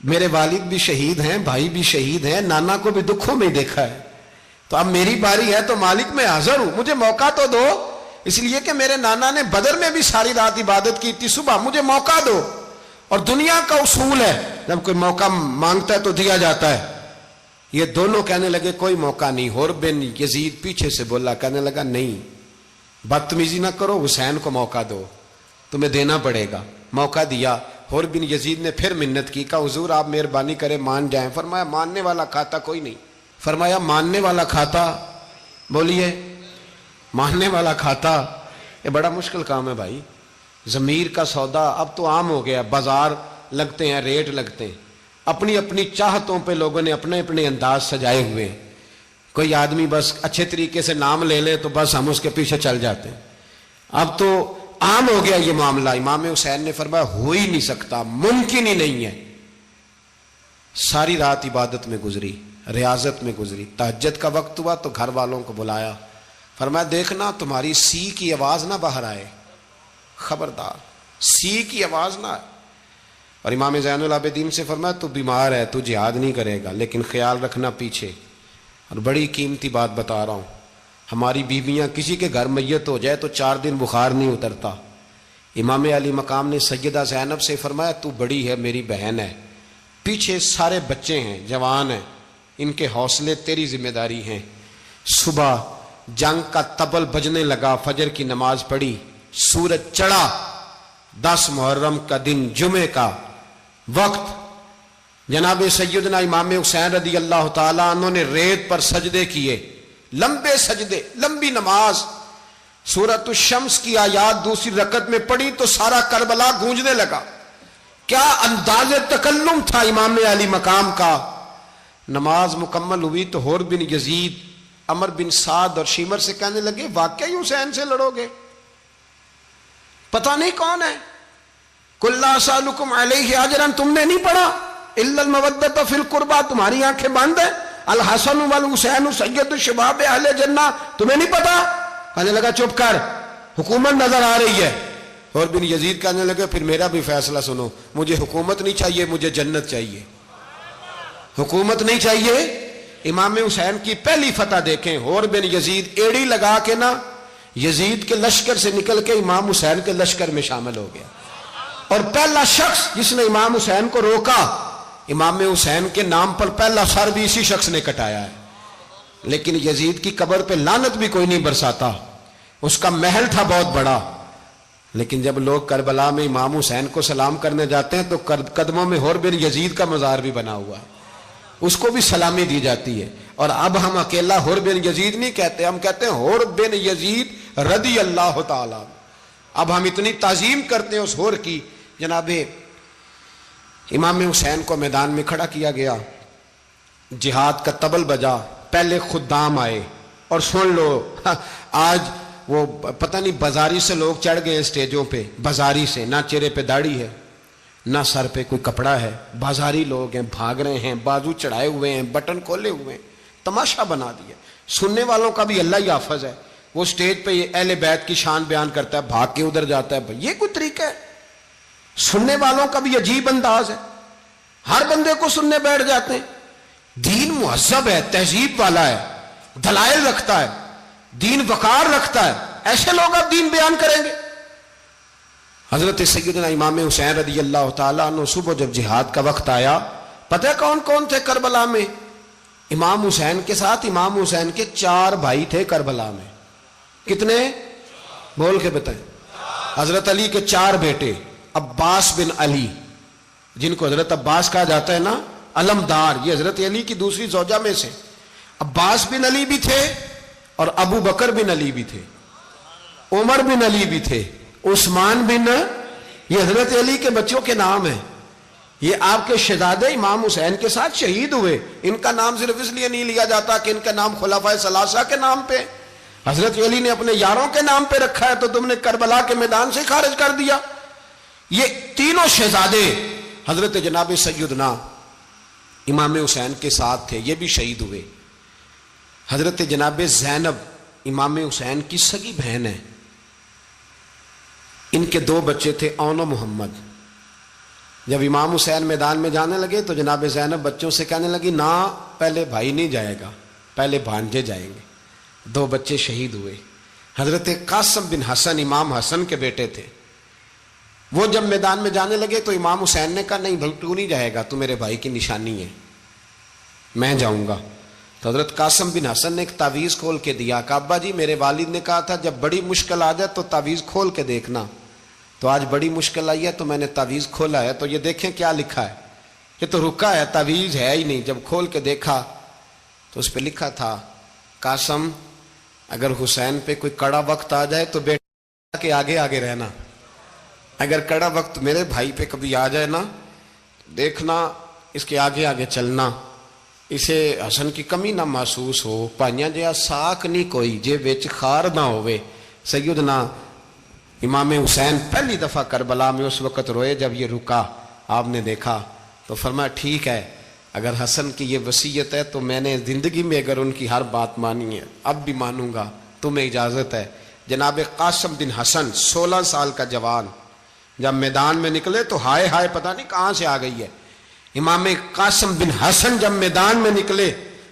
میرے والد بھی شہید ہیں، بھائی بھی شہید ہیں، نانا کو بھی دکھوں میں دیکھا ہے، تو اب میری باری ہے تو مالک میں حاضر ہوں، مجھے موقع تو دو، اس لیے کہ میرے نانا نے بدر میں بھی ساری رات عبادت کی تھی، صبح مجھے موقع دو۔ اور دنیا کا اصول ہے جب کوئی موقع مانگتا ہے تو دیا جاتا ہے۔ یہ دونوں کہنے لگے کوئی موقع نہیں۔ حر بن یزید پیچھے سے بولا، کہنے لگا نہیں بدتمیزی نہ کرو، حسین کو موقع دو، تمہیں دینا پڑے گا۔ موقع دیا۔ حر بن یزید نے پھر منت کی، کہا حضور آپ مہربانی کریں مان جائیں۔ فرمایا ماننے والا کھاتا کوئی نہیں۔ فرمایا ماننے والا کھاتا، بولیے ماننے والا کھاتا، یہ بڑا مشکل کام ہے بھائی۔ ضمیر کا سودا اب تو عام ہو گیا، بازار لگتے ہیں، ریٹ لگتے ہیں، اپنی اپنی چاہتوں پہ لوگوں نے اپنے اپنے انداز سجائے ہوئے ہیں۔ کوئی آدمی بس اچھے طریقے سے نام لے لے تو بس ہم اس کے پیچھے چل جاتے ہیں۔ اب تو عام ہو گیا یہ معاملہ۔ امام حسین نے فرمایا ہو ہی نہیں سکتا، ممکن ہی نہیں ہے۔ ساری رات عبادت میں گزری، ریاضت میں گزری۔ تہجد کا وقت ہوا تو گھر والوں کو بلایا، فرمایا دیکھنا تمہاری سی کی آواز نہ باہر آئے، خبردار سی کی آواز نہ آئے۔ اور امام زین العابدین سے فرمایا تو بیمار ہے، تو جہاد نہیں کرے گا، لیکن خیال رکھنا پیچھے۔ اور بڑی قیمتی بات بتا رہا ہوں، ہماری بیویاں کسی کے گھر میت ہو جائے تو 4 دن بخار نہیں اترتا، امام علی مقام نے سیدہ زینب سے فرمایا تو بڑی ہے، میری بہن ہے، پیچھے سارے بچے ہیں، جوان ہیں، ان کے حوصلے تیری ذمہ داری ہیں۔ صبح جنگ کا طبل بجنے لگا، فجر کی نماز پڑھی، سورج چڑھا، 10 محرم کا دن، جمعے کا وقت، جناب سیدنا امام حسین رضی اللہ تعالیٰ عنہ نے ریت پر سجدے کیے، لمبے سجدے، لمبی نماز، سورۃ الشمس کی آیات دوسری رکعت میں پڑھی تو سارا کربلا گونجنے لگا۔ کیا انداز تکلم تھا امام علی مقام کا۔ نماز مکمل ہوئی تو حور بن یزید، عمر بن سعد اور شیمر سے کہنے لگے واقعی حسین سے لڑو گے؟ پتہ نہیں کون ہے۔ قل لا اسألکم علیہ اجرا، تم نے نہیں پڑھا؟ الا المودۃ فی القربى، تمہاری آنکھیں بند ہیں۔ الحسن والحسین سید الشباب اہل جنہ، تمہیں نہیں پتا؟ کہنے لگا چپ کر، حکومت نظر آ رہی ہے۔ اور بن یزید کہنے لگے پھر میرا بھی فیصلہ سنو، مجھے حکومت نہیں چاہیے، مجھے جنت چاہیے۔ حکومت نہیں چاہیے۔ امام حسین کی پہلی فتح دیکھیں، اور بن یزید ایڑی لگا کے نا یزید کے لشکر سے نکل کے امام حسین کے لشکر میں شامل ہو گیا، اور پہلا شخص جس نے امام حسین کو روکا، امام حسین کے نام پر پہلا سر بھی اسی شخص نے کٹایا ہے۔ لیکن یزید کی قبر پہ لعنت بھی کوئی نہیں برساتا، اس کا محل تھا بہت بڑا، لیکن جب لوگ کربلا میں امام حسین کو سلام کرنے جاتے ہیں تو قدموں میں حور بن یزید کا مزار بھی بنا ہوا ہے، اس کو بھی سلامی دی جاتی ہے۔ اور اب ہم اکیلا حور بن یزید نہیں کہتے، ہم کہتے ہیں حور بن یزید رضی اللہ تعالیٰ۔ اب ہم اتنی تعظیم کرتے ہیں اس حور کی۔ جناب امام حسین کو میدان میں کھڑا کیا گیا، جہاد کا طبل بجا، پہلے خدام آئے، اور سن لو آج وہ پتہ نہیں بازاری سے لوگ چڑھ گئے اسٹیجوں پہ، بازاری سے، نہ چہرے پہ داڑھی ہے نہ سر پہ کوئی کپڑا ہے، بازاری لوگ ہیں، بھاگ رہے ہیں، بازو چڑھائے ہوئے ہیں، بٹن کھولے ہوئے ہیں، تماشا بنا دیا۔ سننے والوں کا بھی اللہ ہی حافظ ہے، وہ سٹیج پہ یہ اہل بیت کی شان بیان کرتا ہے، بھاگ کے ادھر جاتا ہے، یہ کوئی طریقہ ہے؟ سننے والوں کا بھی عجیب انداز ہے، ہر بندے کو سننے بیٹھ جاتے ہیں۔ دین مہذب ہے، تہذیب والا ہے، دلائل رکھتا ہے، دین وقار رکھتا ہے، ایسے لوگ اب دین بیان کریں گے؟ حضرت سیدنا امام حسین رضی اللہ تعالیٰ عنہ صبح جب جہاد کا وقت آیا، پتہ ہے کون کون تھے کربلا میں؟ امام حسین کے ساتھ امام حسین کے 4 بھائی تھے کربلا میں۔ کتنے؟ بول کے بتائیں۔ حضرت علی کے 4 بیٹے، عباس بن علی، جن کو حضرت عباس کہا جاتا ہے نا، علمدار، یہ حضرت علی کی دوسری زوجہ میں سے۔ عباس بن علی بھی تھے، اور ابو بکر بن علی بھی تھے، عمر بن علی بھی تھے، عثمان بن، یہ حضرت علی کے بچوں کے نام ہیں۔ یہ آپ کے شہزادے امام حسین کے ساتھ شہید ہوئے، ان کا نام صرف اس لیے نہیں لیا جاتا کہ ان کا نام خلفائے ثلاثہ کے نام پہ، حضرت علی نے اپنے یاروں کے نام پہ رکھا ہے، تو تم نے کربلا کے میدان سے خارج کر دیا۔ یہ تینوں شہزادے حضرت جناب سیدنا امام حسین کے ساتھ تھے، یہ بھی شہید ہوئے۔ حضرت جناب زینب امام حسین کی سگی بہن ہے، ان کے 2 بچے تھے، اون و محمد۔ جب امام حسین میدان میں جانے لگے تو جناب زینب بچوں سے کہنے لگی نہ، پہلے بھائی نہیں جائے گا، پہلے بھانجے جائیں گے۔ 2 بچے شہید ہوئے۔ حضرت قاسم بن حسن امام حسن کے بیٹے تھے، وہ جب میدان میں جانے لگے تو امام حسین نے کہا نہیں بھائی تو نہیں جائے گا، تو میرے بھائی کی نشانی ہے، میں جاؤں گا۔ تو حضرت قاسم بن حسن نے ایک تعویذ کھول کے دیا کہ ابا جی میرے والد نے کہا تھا جب بڑی مشکل آ جائے تو تعویذ کھول کے دیکھنا، تو آج بڑی مشکل آئی ہے تو میں نے تعویذ کھولا ہے، تو یہ دیکھیں کیا لکھا ہے، یہ تو رکا ہے، تعویذ ہے ہی نہیں۔ جب کھول کے دیکھا تو اس پہ لکھا تھا قاسم اگر حسین پہ کوئی کڑا وقت آ جائے تو بیٹا کے آگے آگے رہنا، اگر کڑا وقت میرے بھائی پہ کبھی آ جائے نا، دیکھنا اس کے آگے آگے چلنا، اسے حسن کی کمی نہ محسوس ہو، پائیاں جہاں ساک نہیں کوئی جے وچ خار نہ ہوئے۔ سیدنا امام حسین پہلی دفعہ کربلا میں اس وقت روئے جب یہ رکا، آپ نے دیکھا تو فرمایا ٹھیک ہے، اگر حسن کی یہ وصیت ہے تو میں نے زندگی میں اگر ان کی ہر بات مانی ہے اب بھی مانوں گا، تمہیں اجازت ہے۔ جناب قاسم بن حسن 16 سال کا جوان جب میدان میں نکلے تو ہائے ہائے پتہ نہیں کہاں سے آ گئی ہے۔ امام قاسم بن حسن جب میدان میں نکلے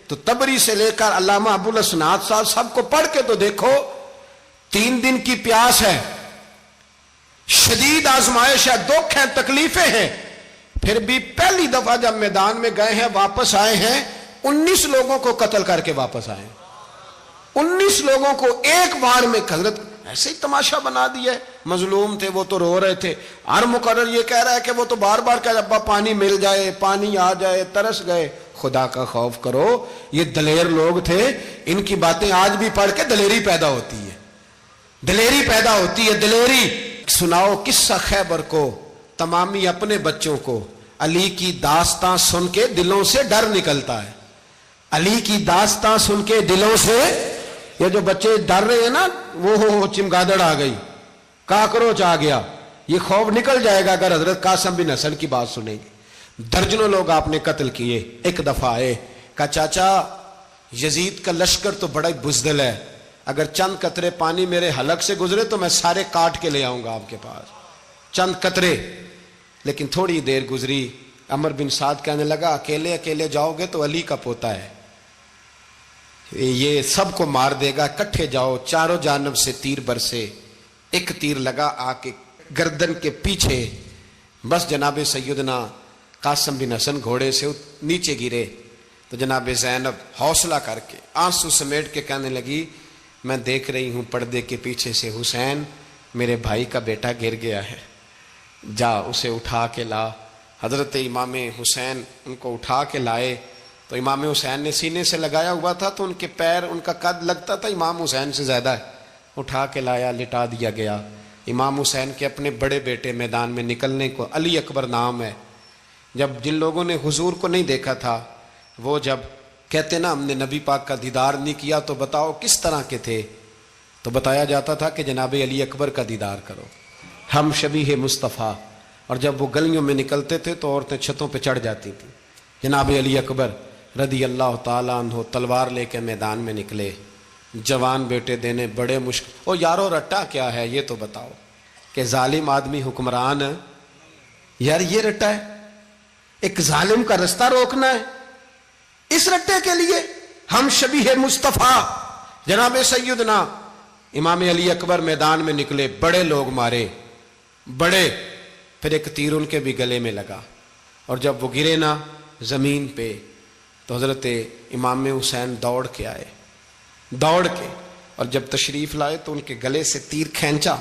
تو تبری سے لے کر علامہ ابو الاسناد صاحب سب کو پڑھ کے تو دیکھو، 3 دن کی پیاس ہے، شدید آزمائش ہے، دکھ ہیں، تکلیفیں ہیں، پھر بھی پہلی دفعہ جب میدان میں گئے ہیں واپس آئے ہیں 19 لوگوں کو قتل کر کے واپس آئے ہیں۔ 19 لوگوں کو ایک بار میں حضرت ایسے ہی تماشا بنا دیا ہے۔ مظلوم تھے وہ تو رو رہے تھے، ہر مقرر یہ کہہ رہا ہے کہ وہ تو بار بار کہہ ابا پانی مل جائے، پانی آ جائے، ترس گئے۔ خدا کا خوف کرو، یہ دلیر لوگ تھے، ان کی باتیں آج بھی پڑھ کے دلیری پیدا ہوتی ہے، دلیری پیدا ہوتی ہے، دلیری۔ سناؤ قصہ خیبر کو تمامی اپنے بچوں کو، علی کی داستان سن کے دلوں سے ڈر نکلتا ہے، علی کی داستان سن کے دلوں سے یہ جو بچے ڈر رہے ہیں نا، وہ چمگادڑ آ گئی، کاکروچ آ گیا، یہ خوف نکل جائے گا اگر حضرت قاسم بن حسن کی بات سنیں گے۔ درجنوں لوگ آپ نے قتل کیے۔ ایک دفعہ آئے، کہا چاچا یزید کا لشکر تو بڑا بزدل ہے، اگر چند قطرے پانی میرے حلق سے گزرے تو میں سارے کاٹ کے لے آؤں گا آپ کے پاس، چند قطرے۔ لیکن تھوڑی دیر گزری، عمر بن سعد کہنے لگا اکیلے اکیلے جاؤ گے تو علی کا پوتا ہے، یہ سب کو مار دے گا، کٹھے جاؤ۔ چاروں جانب سے تیر برسے، ایک تیر لگا آ کے گردن کے پیچھے، بس جناب سیدنا قاسم بن حسن گھوڑے سے نیچے گرے تو جناب زینب حوصلہ کر کے آنسو سمیٹ کے کہنے لگی میں دیکھ رہی ہوں پردے کے پیچھے سے حسین میرے بھائی کا بیٹا گر گیا ہے، جا اسے اٹھا کے لا۔ حضرت امام حسین ان کو اٹھا کے لائے تو امام حسین نے سینے سے لگایا ہوا تھا تو ان کے پیر، ان کا قد لگتا تھا امام حسین سے زیادہ ہے، اٹھا کے لایا، لٹا دیا گیا۔ امام حسین کے اپنے بڑے بیٹے میدان میں نکلنے کو، علی اکبر نام ہے، جب جن لوگوں نے حضور کو نہیں دیکھا تھا وہ جب کہتے نا ہم نے نبی پاک کا دیدار نہیں کیا تو بتاؤ کس طرح کے تھے، تو بتایا جاتا تھا کہ جناب علی اکبر کا دیدار کرو، ہم شبیہ مصطفیٰ۔ اور جب وہ گلیوں میں نکلتے تھے تو عورتیں چھتوں پہ چڑھ جاتی تھیں۔ جناب علی اکبر رضی اللہ تعالیٰ عنہ تلوار لے کے میدان میں نکلے، جوان بیٹے دینے بڑے مشکل۔ او یارو رٹا کیا ہے یہ تو بتاؤ، کہ ظالم آدمی حکمران ہے یار، یہ رٹا ہے، ایک ظالم کا رستہ روکنا ہے، اس رٹے کے لیے ہم شبیہ مصطفیٰ۔ جناب سیدنا امام علی اکبر میدان میں نکلے، بڑے لوگ مارے، بڑے، پھر ایک تیر ان کے بھی گلے میں لگا، اور جب وہ گرے نا زمین پہ تو حضرت امام حسین دوڑ کے آئے، دوڑ کے، اور جب تشریف لائے تو ان کے گلے سے تیر کھینچا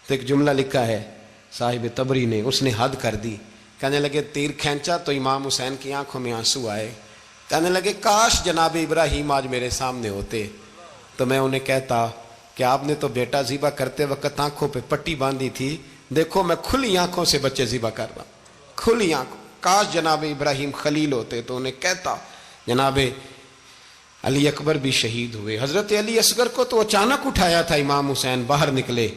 تو ایک جملہ لکھا ہے صاحب تبری نے، اس نے حد کر دی، کہنے لگے تیر کھینچا تو امام حسین کی آنکھوں میں آنسو آئے، کہنے لگے کاش جناب ابراہیم آج میرے سامنے ہوتے تو میں انہیں کہتا کہ آپ نے تو بیٹا ذبح کرتے وقت آنکھوں پہ پٹی باندھی تھی، دیکھو میں کھلی آنکھوں سے بچے ذبح کر رہا ہوں، کھلی آنکھوں، کاش جناب ابراہیم خلیل ہوتے تو انہیں کہتا۔ جناب علی اکبر بھی شہید ہوئے۔ حضرت علی اصغر کو تو اچانک اٹھایا تھا امام حسین، باہر نکلے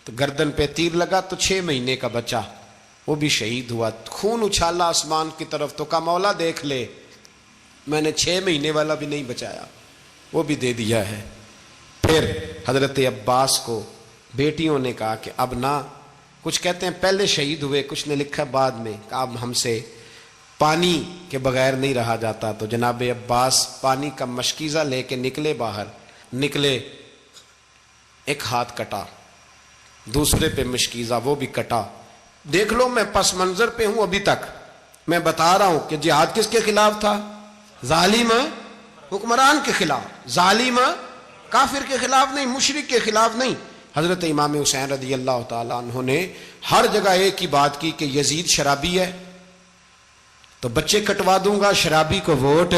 تو گردن پہ تیر لگا تو 6 مہینے کا بچہ وہ بھی شہید ہوا، خون اچھالا آسمان کی طرف تو کہا مولا دیکھ لے میں نے 6 مہینے والا بھی نہیں بچایا، وہ بھی دے دیا ہے۔ پھر حضرت عباس کو بیٹیوں نے کہا کہ اب نہ، کچھ کہتے ہیں پہلے شہید ہوئے، کچھ نے لکھا بعد میں، کہ اب ہم سے پانی کے بغیر نہیں رہا جاتا، تو جناب عباس پانی کا مشکیزہ لے کے نکلے، باہر نکلے، ایک ہاتھ کٹا، دوسرے پہ مشکیزہ وہ بھی کٹا۔ دیکھ لو میں پس منظر پہ ہوں ابھی تک، میں بتا رہا ہوں کہ جہاد کس کے خلاف تھا؟ ظالم حکمران کے خلاف، ظالم کافر کے خلاف نہیں، مشرک کے خلاف نہیں۔ حضرت امام حسین رضی اللہ تعالیٰ عنہ نے ہر جگہ ایک ہی بات کی کہ یزید شرابی ہے تو بچے کٹوا دوں گا، شرابی کو ووٹ۔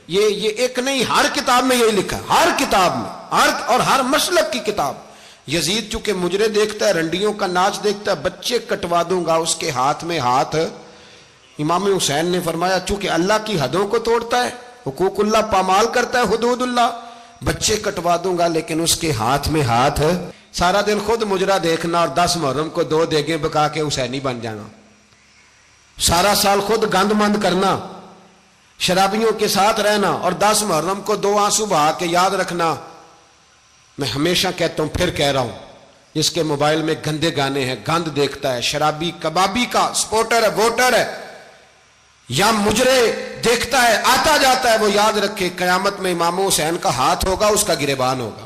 یہ ایک نہیں، ہر کتاب میں یہی لکھا، ہر کتاب میں، اور ہر مسلک کی کتاب۔ یزید چونکہ مجرے دیکھتا ہے، رنڈیوں کا ناچ دیکھتا ہے، بچے کٹوا دوں گا، اس کے ہاتھ میں ہاتھ۔ امام حسین نے فرمایا چونکہ اللہ کی حدوں کو توڑتا ہے، حقوق اللہ پامال کرتا ہے، حدود اللہ، بچے کٹوا دوں گا لیکن اس کے ہاتھ میں ہاتھ۔ سارا دن خود مجرا دیکھنا اور 10 محرم کو 2 دیگیں پکا کے حسینی بن جانا، سارا سال خود گند مند کرنا، شرابیوں کے ساتھ رہنا، اور 10 محرم کو 2 آنسو بہا کے یاد رکھنا۔ میں ہمیشہ کہتا ہوں، پھر کہہ رہا ہوں، جس کے موبائل میں گندے گانے ہیں، گند دیکھتا ہے، شرابی کبابی کا سپورٹر ہے، ووٹر ہے، یا مجرے دیکھتا ہے آتا جاتا ہے، وہ یاد رکھے قیامت میں امام حسین کا ہاتھ ہوگا، اس کا گریبان ہوگا،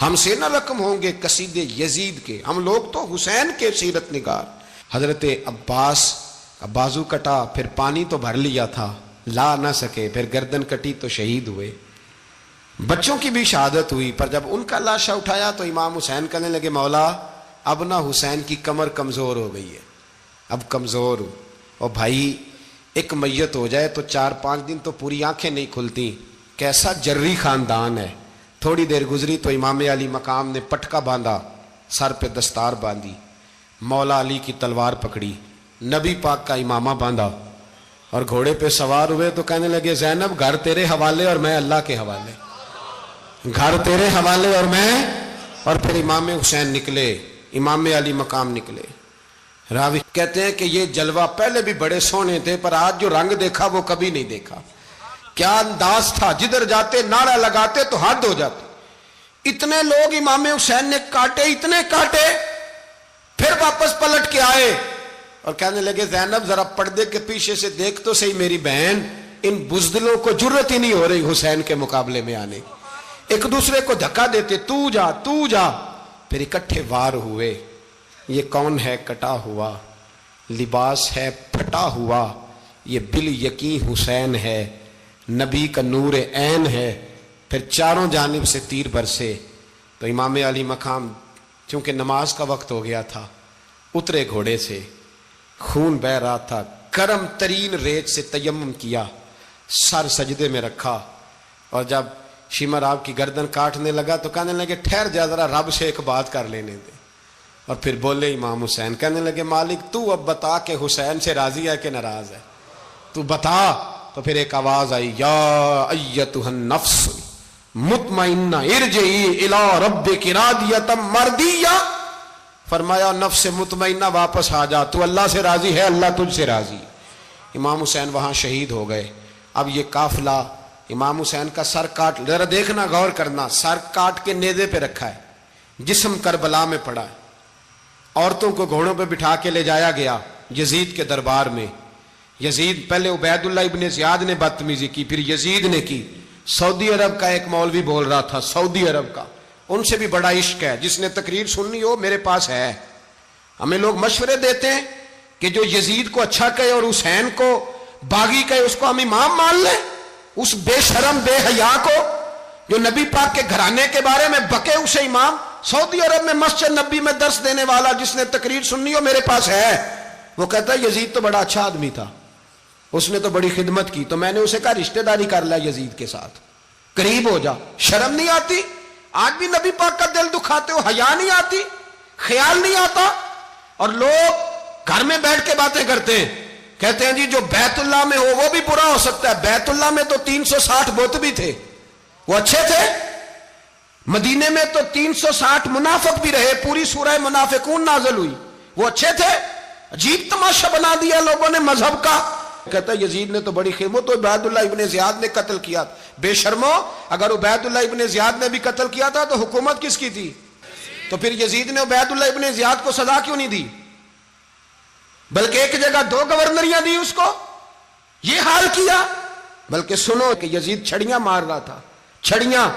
ہم سے نہ رقم ہوں گے قصیدے یزید کے، ہم لوگ تو حسین کے سیرت نگار۔ حضرت عباس کا بازو کٹا، پھر پانی تو بھر لیا تھا، لا نہ سکے، پھر گردن کٹی تو شہید ہوئے۔ بچوں کی بھی شہادت ہوئی، پر جب ان کا لاشا اٹھایا تو امام حسین کہنے لگے مولا اب نہ حسین کی کمر کمزور ہو گئی ہے، اب کمزور ہو، اور بھائی ایک میت ہو جائے تو 4-5 دن تو پوری آنکھیں نہیں کھلتی، کیسا جری خاندان ہے۔ تھوڑی دیر گزری تو امام علی مقام نے پٹکا باندھا، سر پہ دستار باندھی، مولا علی کی تلوار پکڑی، نبی پاک کا امامہ باندھا اور گھوڑے پہ سوار ہوئے تو کہنے لگے زینب گھر تیرے حوالے اور میں اللہ کے حوالے، گھر تیرے حوالے اور میں، اور پھر امام حسین نکلے، امام علی مقام نکلے۔ راوی کہتے ہیں کہ یہ جلوہ پہلے بھی بڑے سونے تھے، پر آج جو رنگ دیکھا وہ کبھی نہیں دیکھا۔ کیا انداز تھا، جدھر جاتے نعرہ لگاتے تو حد ہو جاتی۔ اتنے لوگ امام حسین نے کاٹے، اتنے کاٹے، پھر واپس پلٹ کے آئے اور کہنے لگے زینب ذرا پردے کے پیچھے سے دیکھ تو صحیح میری بہن، ان بزدلوں کو جرت ہی نہیں ہو رہی حسین کے مقابلے میں آنے، ایک دوسرے کو دھکا دیتے، تو جا تو جا، پھر اکٹھے وار ہوئے۔ یہ کون ہے کٹا ہوا، لباس ہے پھٹا ہوا، یہ بال یقین حسین ہے، نبی کا نور عین ہے۔ پھر چاروں جانب سے تیر برسے تو امام علی مقام چونکہ نماز کا وقت ہو گیا تھا، اترے گھوڑے سے، خون بہ رہا تھا، گرم ترین ریت سے تیمم کیا، سر سجدے میں رکھا، اور جب شمر آپ کی گردن کاٹنے لگا تو کہنے لگے ٹھہر جا ذرا رب سے ایک بات کر لینے دے، اور پھر بولے امام حسین، کہنے لگے مالک تو اب بتا کہ حسین سے راضی ہے کہ ناراض ہے، تو بتا۔ تو پھر ایک آواز آئی، یا ایتھا النفس مطمئنہ ارجعی الی ربک راضیۃ مرضیہ، فرمایا نفس مطمئنہ واپس آ جا، تو اللہ سے راضی ہے، اللہ تجھ سے راضی۔ امام حسین وہاں شہید ہو گئے۔ اب یہ قافلہ امام حسین کا سر کاٹ، ذرا دیکھنا غور کرنا، سر کاٹ کے نیزے پہ رکھا ہے، جسم کربلا میں پڑا ہے، عورتوں کو گھوڑوں پہ بٹھا کے لے جایا گیا یزید کے دربار میں۔ یزید پہلے عبید اللہ ابن زیاد نے بدتمیزی کی، پھر یزید نے کی۔ سعودی عرب کا ایک مولوی بول رہا تھا، سعودی عرب کا، ان سے بھی بڑا عشق ہے، جس نے تقریر سننی ہو میرے پاس ہے۔ ہمیں لوگ مشورے دیتے ہیں کہ جو یزید کو اچھا کہے اور حسین کو باغی کہے اس کو ہم امام مان لیں، اس بے شرم بے حیا کو جو نبی پاک کے گھرانے کے بارے میں بکے اسے امام۔ سعودی عرب میں مسجد نبی میں درس دینے والا جس نے تقریر سننی ہو میرے پاس ہے، وہ کہتا ہے یزید تو بڑا اچھا آدمی تھا، اس نے تو بڑی خدمت کی، تو میں نے اسے کہا رشتہ داری کر لیا یزید کے ساتھ، قریب ہو جا۔ شرم نہیں آتی؟ آج بھی نبی پاک کا دل دکھاتے ہو، حیا نہیں آتی، خیال نہیں آتا؟ اور لوگ گھر میں بیٹھ کے باتیں کرتے ہیں، کہتے ہیں جی جو بیت اللہ میں ہو وہ بھی برا ہو سکتا ہے۔ بیت اللہ میں تو 360 بت بھی تھے، وہ اچھے تھے۔ مدینے میں تو 360 منافق بھی رہے، پوری سورہ منافقون نازل ہوئی، وہ اچھے تھے۔ عجیب تماشا بنا دیا لوگوں نے مذہب کا۔ کہتا ہے یزید نے تو بڑی خدمت، تو عبید اللہ ابن زیاد نے قتل کیا۔ بے شرمو، اگر عبید اللہ ابن زیاد نے بھی قتل کیا تھا تو حکومت کس کی تھی؟ تو پھر یزید نے عبید اللہ ابن زیاد کو سزا کیوں نہیں دی، بلکہ ایک جگہ 2 گورنریاں دی اس کو، یہ حال کیا؟ بلکہ سنو کہ یزید چھڑیاں مار رہا تھا، چھڑیاں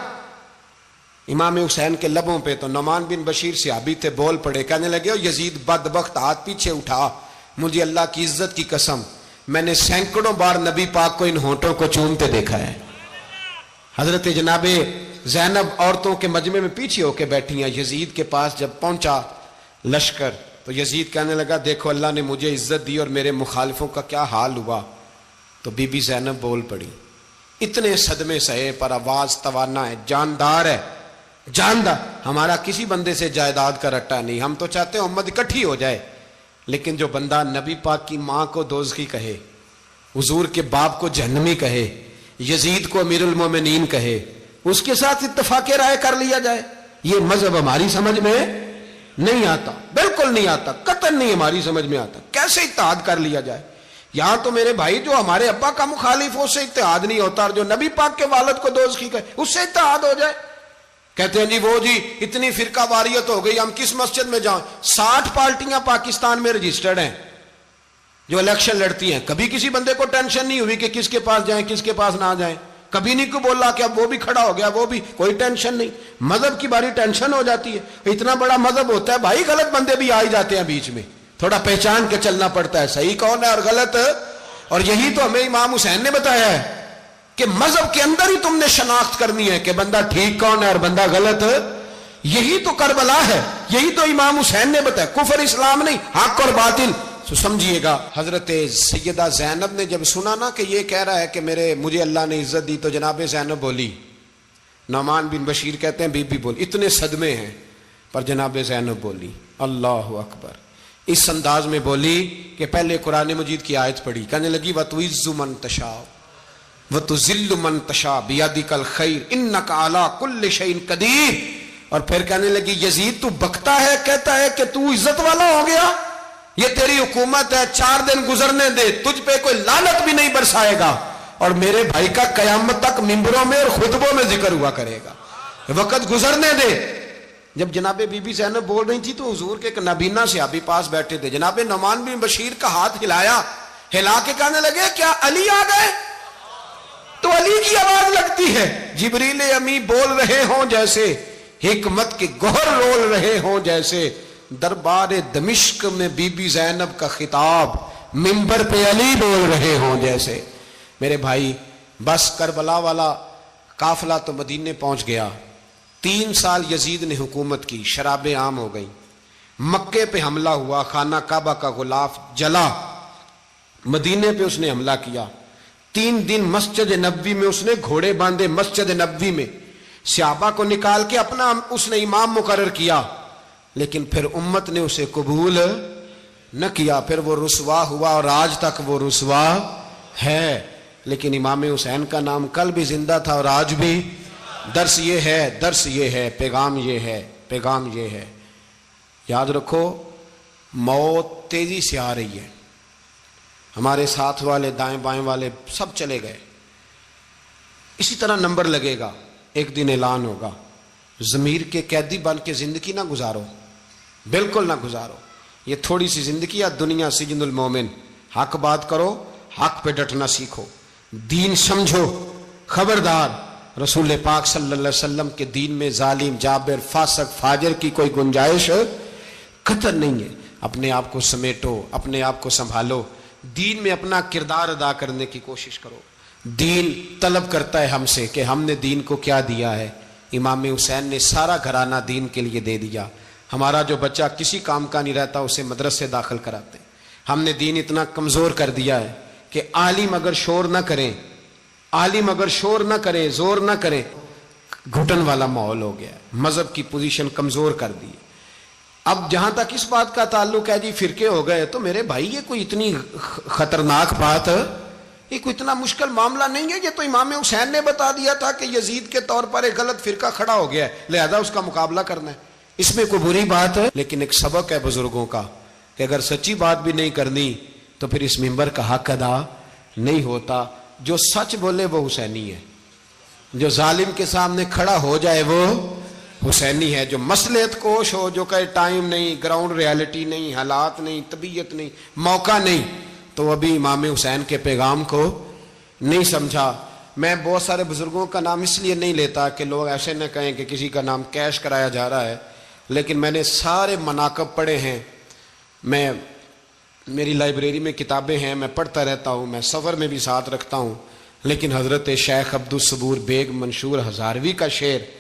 امام حسین کے لبوں پہ۔ تو نعمان بن بشیر صحابی تھے، بول پڑے، کہنے لگے یزید بدبخت، ہاتھ پیچھے اٹھا، مجھے اللہ کی عزت کی قسم میں نے سینکڑوں بار نبی پاک کو ان ہونٹوں کو چومتے دیکھا ہے۔ حضرت جناب زینب عورتوں کے مجمع میں پیچھے ہو کے بیٹھی ہیں۔ یزید کے پاس جب پہنچا لشکر تو یزید کہنے لگا دیکھو اللہ نے مجھے عزت دی اور میرے مخالفوں کا کیا حال ہوا۔ تو بی بی زینب بول پڑی، اتنے صدمے سہے پر آواز توانا ہے، جاندار ہے، جاندار۔ ہمارا کسی بندے سے جائیداد کا رٹا نہیں، ہم تو چاہتے ہیں امت اکٹھی ہو جائے، لیکن جو بندہ نبی پاک کی ماں کو دوزخی کہے، حضور کے باپ کو جہنمی کہے، یزید کو امیر المومنین کہے، اس کے ساتھ اتفاق رائے کر لیا جائے، یہ مذہب ہماری سمجھ میں نہیں آتا، بالکل نہیں آتا، قطعاً نہیں ہماری سمجھ میں آتا۔ کیسے اتحاد کر لیا جائے؟ یہاں تو میرے بھائی جو ہمارے ابا کا مخالف ہو اس سے اتحاد نہیں ہوتا، اور جو نبی پاک کے والد کو دوزخی کہے اس سے اتحاد ہو جائے۔ کہتے ہیں جی وہ جی اتنی فرقہ واریت ہو گئی، ہم کس مسجد میں جائیں؟ 60 پارٹیاں پاکستان میں رجسٹرڈ ہیں جو الیکشن لڑتی ہیں، کبھی کسی بندے کو ٹینشن نہیں ہوئی کہ کس کے پاس جائیں کس کے پاس نہ جائیں۔ کبھی نہیں کو بولا کہ اب وہ بھی کھڑا ہو گیا, وہ بھی, کوئی ٹینشن نہیں. مذہب کی باری ٹینشن ہو جاتی ہے. اتنا بڑا مذہب ہوتا ہے بھائی, غلط بندے بھی آ ہی جاتے ہیں بیچ میں, تھوڑا پہچان کے چلنا پڑتا ہے صحیح کون ہے اور غلط. اور یہی تو ہمیں امام حسین نے بتایا ہے کہ مذہب کے اندر ہی تم نے شناخت کرنی ہے کہ بندہ ٹھیک کون ہے اور بندہ غلط. یہی تو کربلا ہے, یہی تو امام حسین نے بتایا, کفر اسلام نہیں, حق اور باطل. تو سمجھیے گا, حضرت سیدہ زینب نے جب سنا نا کہ یہ کہہ رہا ہے کہ مجھے اللہ نے عزت دی, تو جناب زینب بولی. نعمان بن بشیر کہتے ہیں بی بی بولی, اتنے صدمے ہیں پر جناب زینب بولی اللہ اکبر. اس انداز میں بولی کہ پہلے قرآن مجید کی آیت پڑھی, کہنے لگی وَتُعِزُّ مَن تَشَاءُ وَتُذِلُّ مَن تَشَاءُ بِيَدِكَ الْخَيْرُ إِنَّكَ عَلَىٰ كُلِّ شَيْءٍ قَدِيرٌ. اور پھر کہنے لگی یزید تو بکتا ہے, کہتا ہے کہ تو عزت والا ہو گیا, یہ تیری حکومت ہے, 4 دن گزرنے دے, تجھ پہ کوئی لعنت بھی نہیں برسائے گا, اور میرے بھائی کا قیامت تک ممبروں میں اور خطبوں میں ذکر ہوا کرے گا, وقت گزرنے دے. جب جناب بی بی زینب بول رہی تھی تو حضور کے ایک نابینا صحابی پاس بیٹھے تھے, جناب نعمان بن بشیر کا ہاتھ ہلایا, ہلا کے کہنے لگے کیا علی آ گئے؟ تو علی کی آواز لگتی ہے, جبریل امی بول رہے ہوں جیسے, حکمت کے گوہر رول رہے ہوں جیسے, دربار دمشق میں بی بی زینب کا خطاب, منبر پہ علی بول رہے ہوں جیسے. میرے بھائی بس کربلا والا قافلہ تو مدینے پہنچ گیا. 3 سال یزید نے حکومت کی, شرابیں عام ہو گئیں, مکے پہ حملہ ہوا, خانہ کعبہ کا غلاف جلا, مدینے پہ اس نے حملہ کیا. 3 دن مسجد نبوی میں اس نے گھوڑے باندھے, مسجد نبوی میں صحابہ کو نکال کے اپنا اس نے امام مقرر کیا, لیکن پھر امت نے اسے قبول نہ کیا, پھر وہ رسوا ہوا اور آج تک وہ رسوا ہے. لیکن امام حسین کا نام کل بھی زندہ تھا اور آج بھی. درس یہ ہے, پیغام یہ ہے, پیغام یہ ہے. یاد رکھو موت تیزی سے آ رہی ہے, ہمارے ساتھ والے دائیں بائیں والے سب چلے گئے, اسی طرح نمبر لگے گا, ایک دن اعلان ہوگا. ضمیر کے قیدی بن کے زندگی نہ گزارو, بالکل نہ گزارو. یہ تھوڑی سی زندگی ہے دنیا سجن المومن. حق بات کرو, حق پہ ڈٹنا سیکھو, دین سمجھو. خبردار, رسول پاک صلی اللہ علیہ وسلم کے دین میں ظالم, جابر, فاسق, فاجر کی کوئی گنجائش قطعاً نہیں ہے. اپنے آپ کو سمیٹو, اپنے آپ کو سنبھالو, دین میں اپنا کردار ادا کرنے کی کوشش کرو. دین طلب کرتا ہے ہم سے کہ ہم نے دین کو کیا دیا ہے. امام حسین نے سارا گھرانہ دین کے لیے دے دیا. ہمارا جو بچہ کسی کام کا نہیں رہتا اسے مدرسے داخل کراتے. ہم نے دین اتنا کمزور کر دیا ہے کہ عالم اگر شور نہ کریں, عالم اگر شور نہ کریں, زور نہ کریں, گھٹن والا ماحول ہو گیا. مذہب کی پوزیشن کمزور کر دی. اب جہاں تک اس بات کا تعلق ہے جی فرقے ہو گئے, تو میرے بھائی یہ کوئی اتنی خطرناک بات, یہ کوئی اتنا مشکل معاملہ نہیں ہے. یہ تو امام حسین نے بتا دیا تھا کہ یزید کے طور پر ایک غلط فرقہ کھڑا ہو گیا ہے, لہذا اس کا مقابلہ کرنا ہے. اس میں کوئی بری بات ہے, لیکن ایک سبق ہے بزرگوں کا کہ اگر سچی بات بھی نہیں کرنی تو پھر اس منبر کا حق ادا نہیں ہوتا. جو سچ بولے وہ حسینی ہے, جو ظالم کے سامنے کھڑا ہو جائے وہ حسینی ہے. جو مصلحت کوش ہو, جو کہے ٹائم نہیں, گراؤنڈ ریالٹی نہیں, حالات نہیں, طبیعت نہیں, موقع نہیں, تو ابھی امام حسین کے پیغام کو نہیں سمجھا. میں بہت سارے بزرگوں کا نام اس لیے نہیں لیتا کہ لوگ ایسے نہ کہیں کہ کسی کا نام کیش کرایا جا رہا ہے, لیکن میں نے سارے مناقب پڑھے ہیں. میری لائبریری میں کتابیں ہیں, میں پڑھتا رہتا ہوں, میں سفر میں بھی ساتھ رکھتا ہوں. لیکن حضرت شیخ عبدالصبور بیگ منشور ہزاروی کا شعر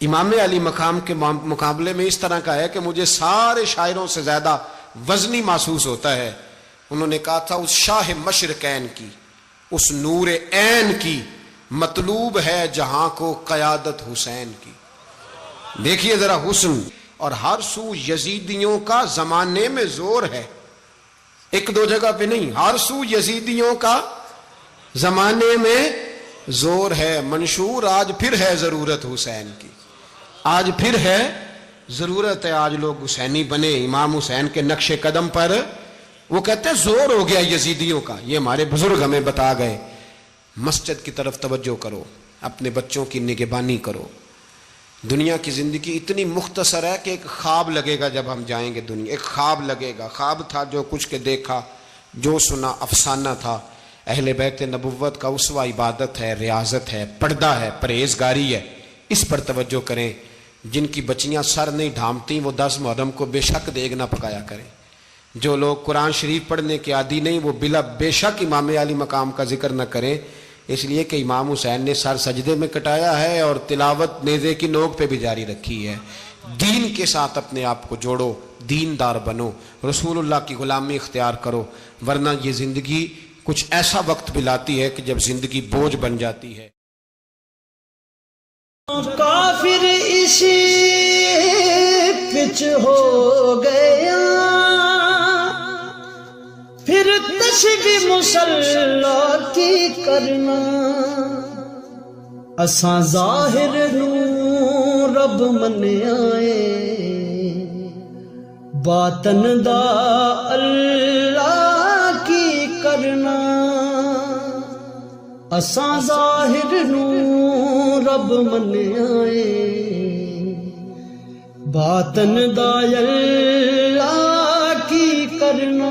امام علی مقام کے مقابلے میں اس طرح کا ہے کہ مجھے سارے شاعروں سے زیادہ وزنی محسوس ہوتا ہے. انہوں نے کہا تھا اس شاہ مشرقین کی, اس نور عین کی, مطلوب ہے جہاں کو قیادت حسین کی. دیکھیے ذرا حسن, اور ہر سو یزیدیوں کا زمانے میں زور ہے, ایک دو جگہ پہ نہیں, ہر سو یزیدیوں کا زمانے میں زور ہے. منشور آج پھر ہے ضرورت حسین کی, آج پھر ہے ضرورت ہے, آج لوگ حسینی بنے, امام حسین کے نقش قدم پر. وہ کہتے ہیں زور ہو گیا یزیدیوں کا, یہ ہمارے بزرگ ہمیں بتا گئے. مسجد کی طرف توجہ کرو, اپنے بچوں کی نگہبانی کرو. دنیا کی زندگی اتنی مختصر ہے کہ ایک خواب لگے گا جب ہم جائیں گے دنیا, ایک خواب لگے گا. خواب تھا جو کچھ کے دیکھا, جو سنا افسانہ تھا. اہل بیت نبوت کا اسوہ عبادت ہے، ریاضت ہے، پردہ ہے، پرہیزگاری ہے، اس پر توجہ کریں۔ جن کی بچیاں سر نہیں ڈھانپتی وہ 10 محرم کو بے شک دیگ نہ پکایا کریں۔ جو لوگ قرآن شریف پڑھنے کے عادی نہیں وہ بے شک امام علی مقام کا ذکر نہ کریں، اس لیے کہ امام حسین نے سر سجدے میں کٹایا ہے اور تلاوت نیزے کی نوک پہ بھی جاری رکھی ہے۔ دین کے ساتھ اپنے آپ کو جوڑو، دیندار بنو، رسول اللہ کی غلامی اختیار کرو، ورنہ یہ زندگی کچھ ایسا وقت بھی لاتی ہے کہ جب زندگی بوجھ بن جاتی ہے۔ کافر اسی پچ ہو گیا، پھر تشبیہ مسلح کی کرنا، اساں ظاہر نو رب منیائے، باطن دا اللہ کی کرنا، اساں ظاہر نو رب منیائے، باطن دا اللہ کی کرنا۔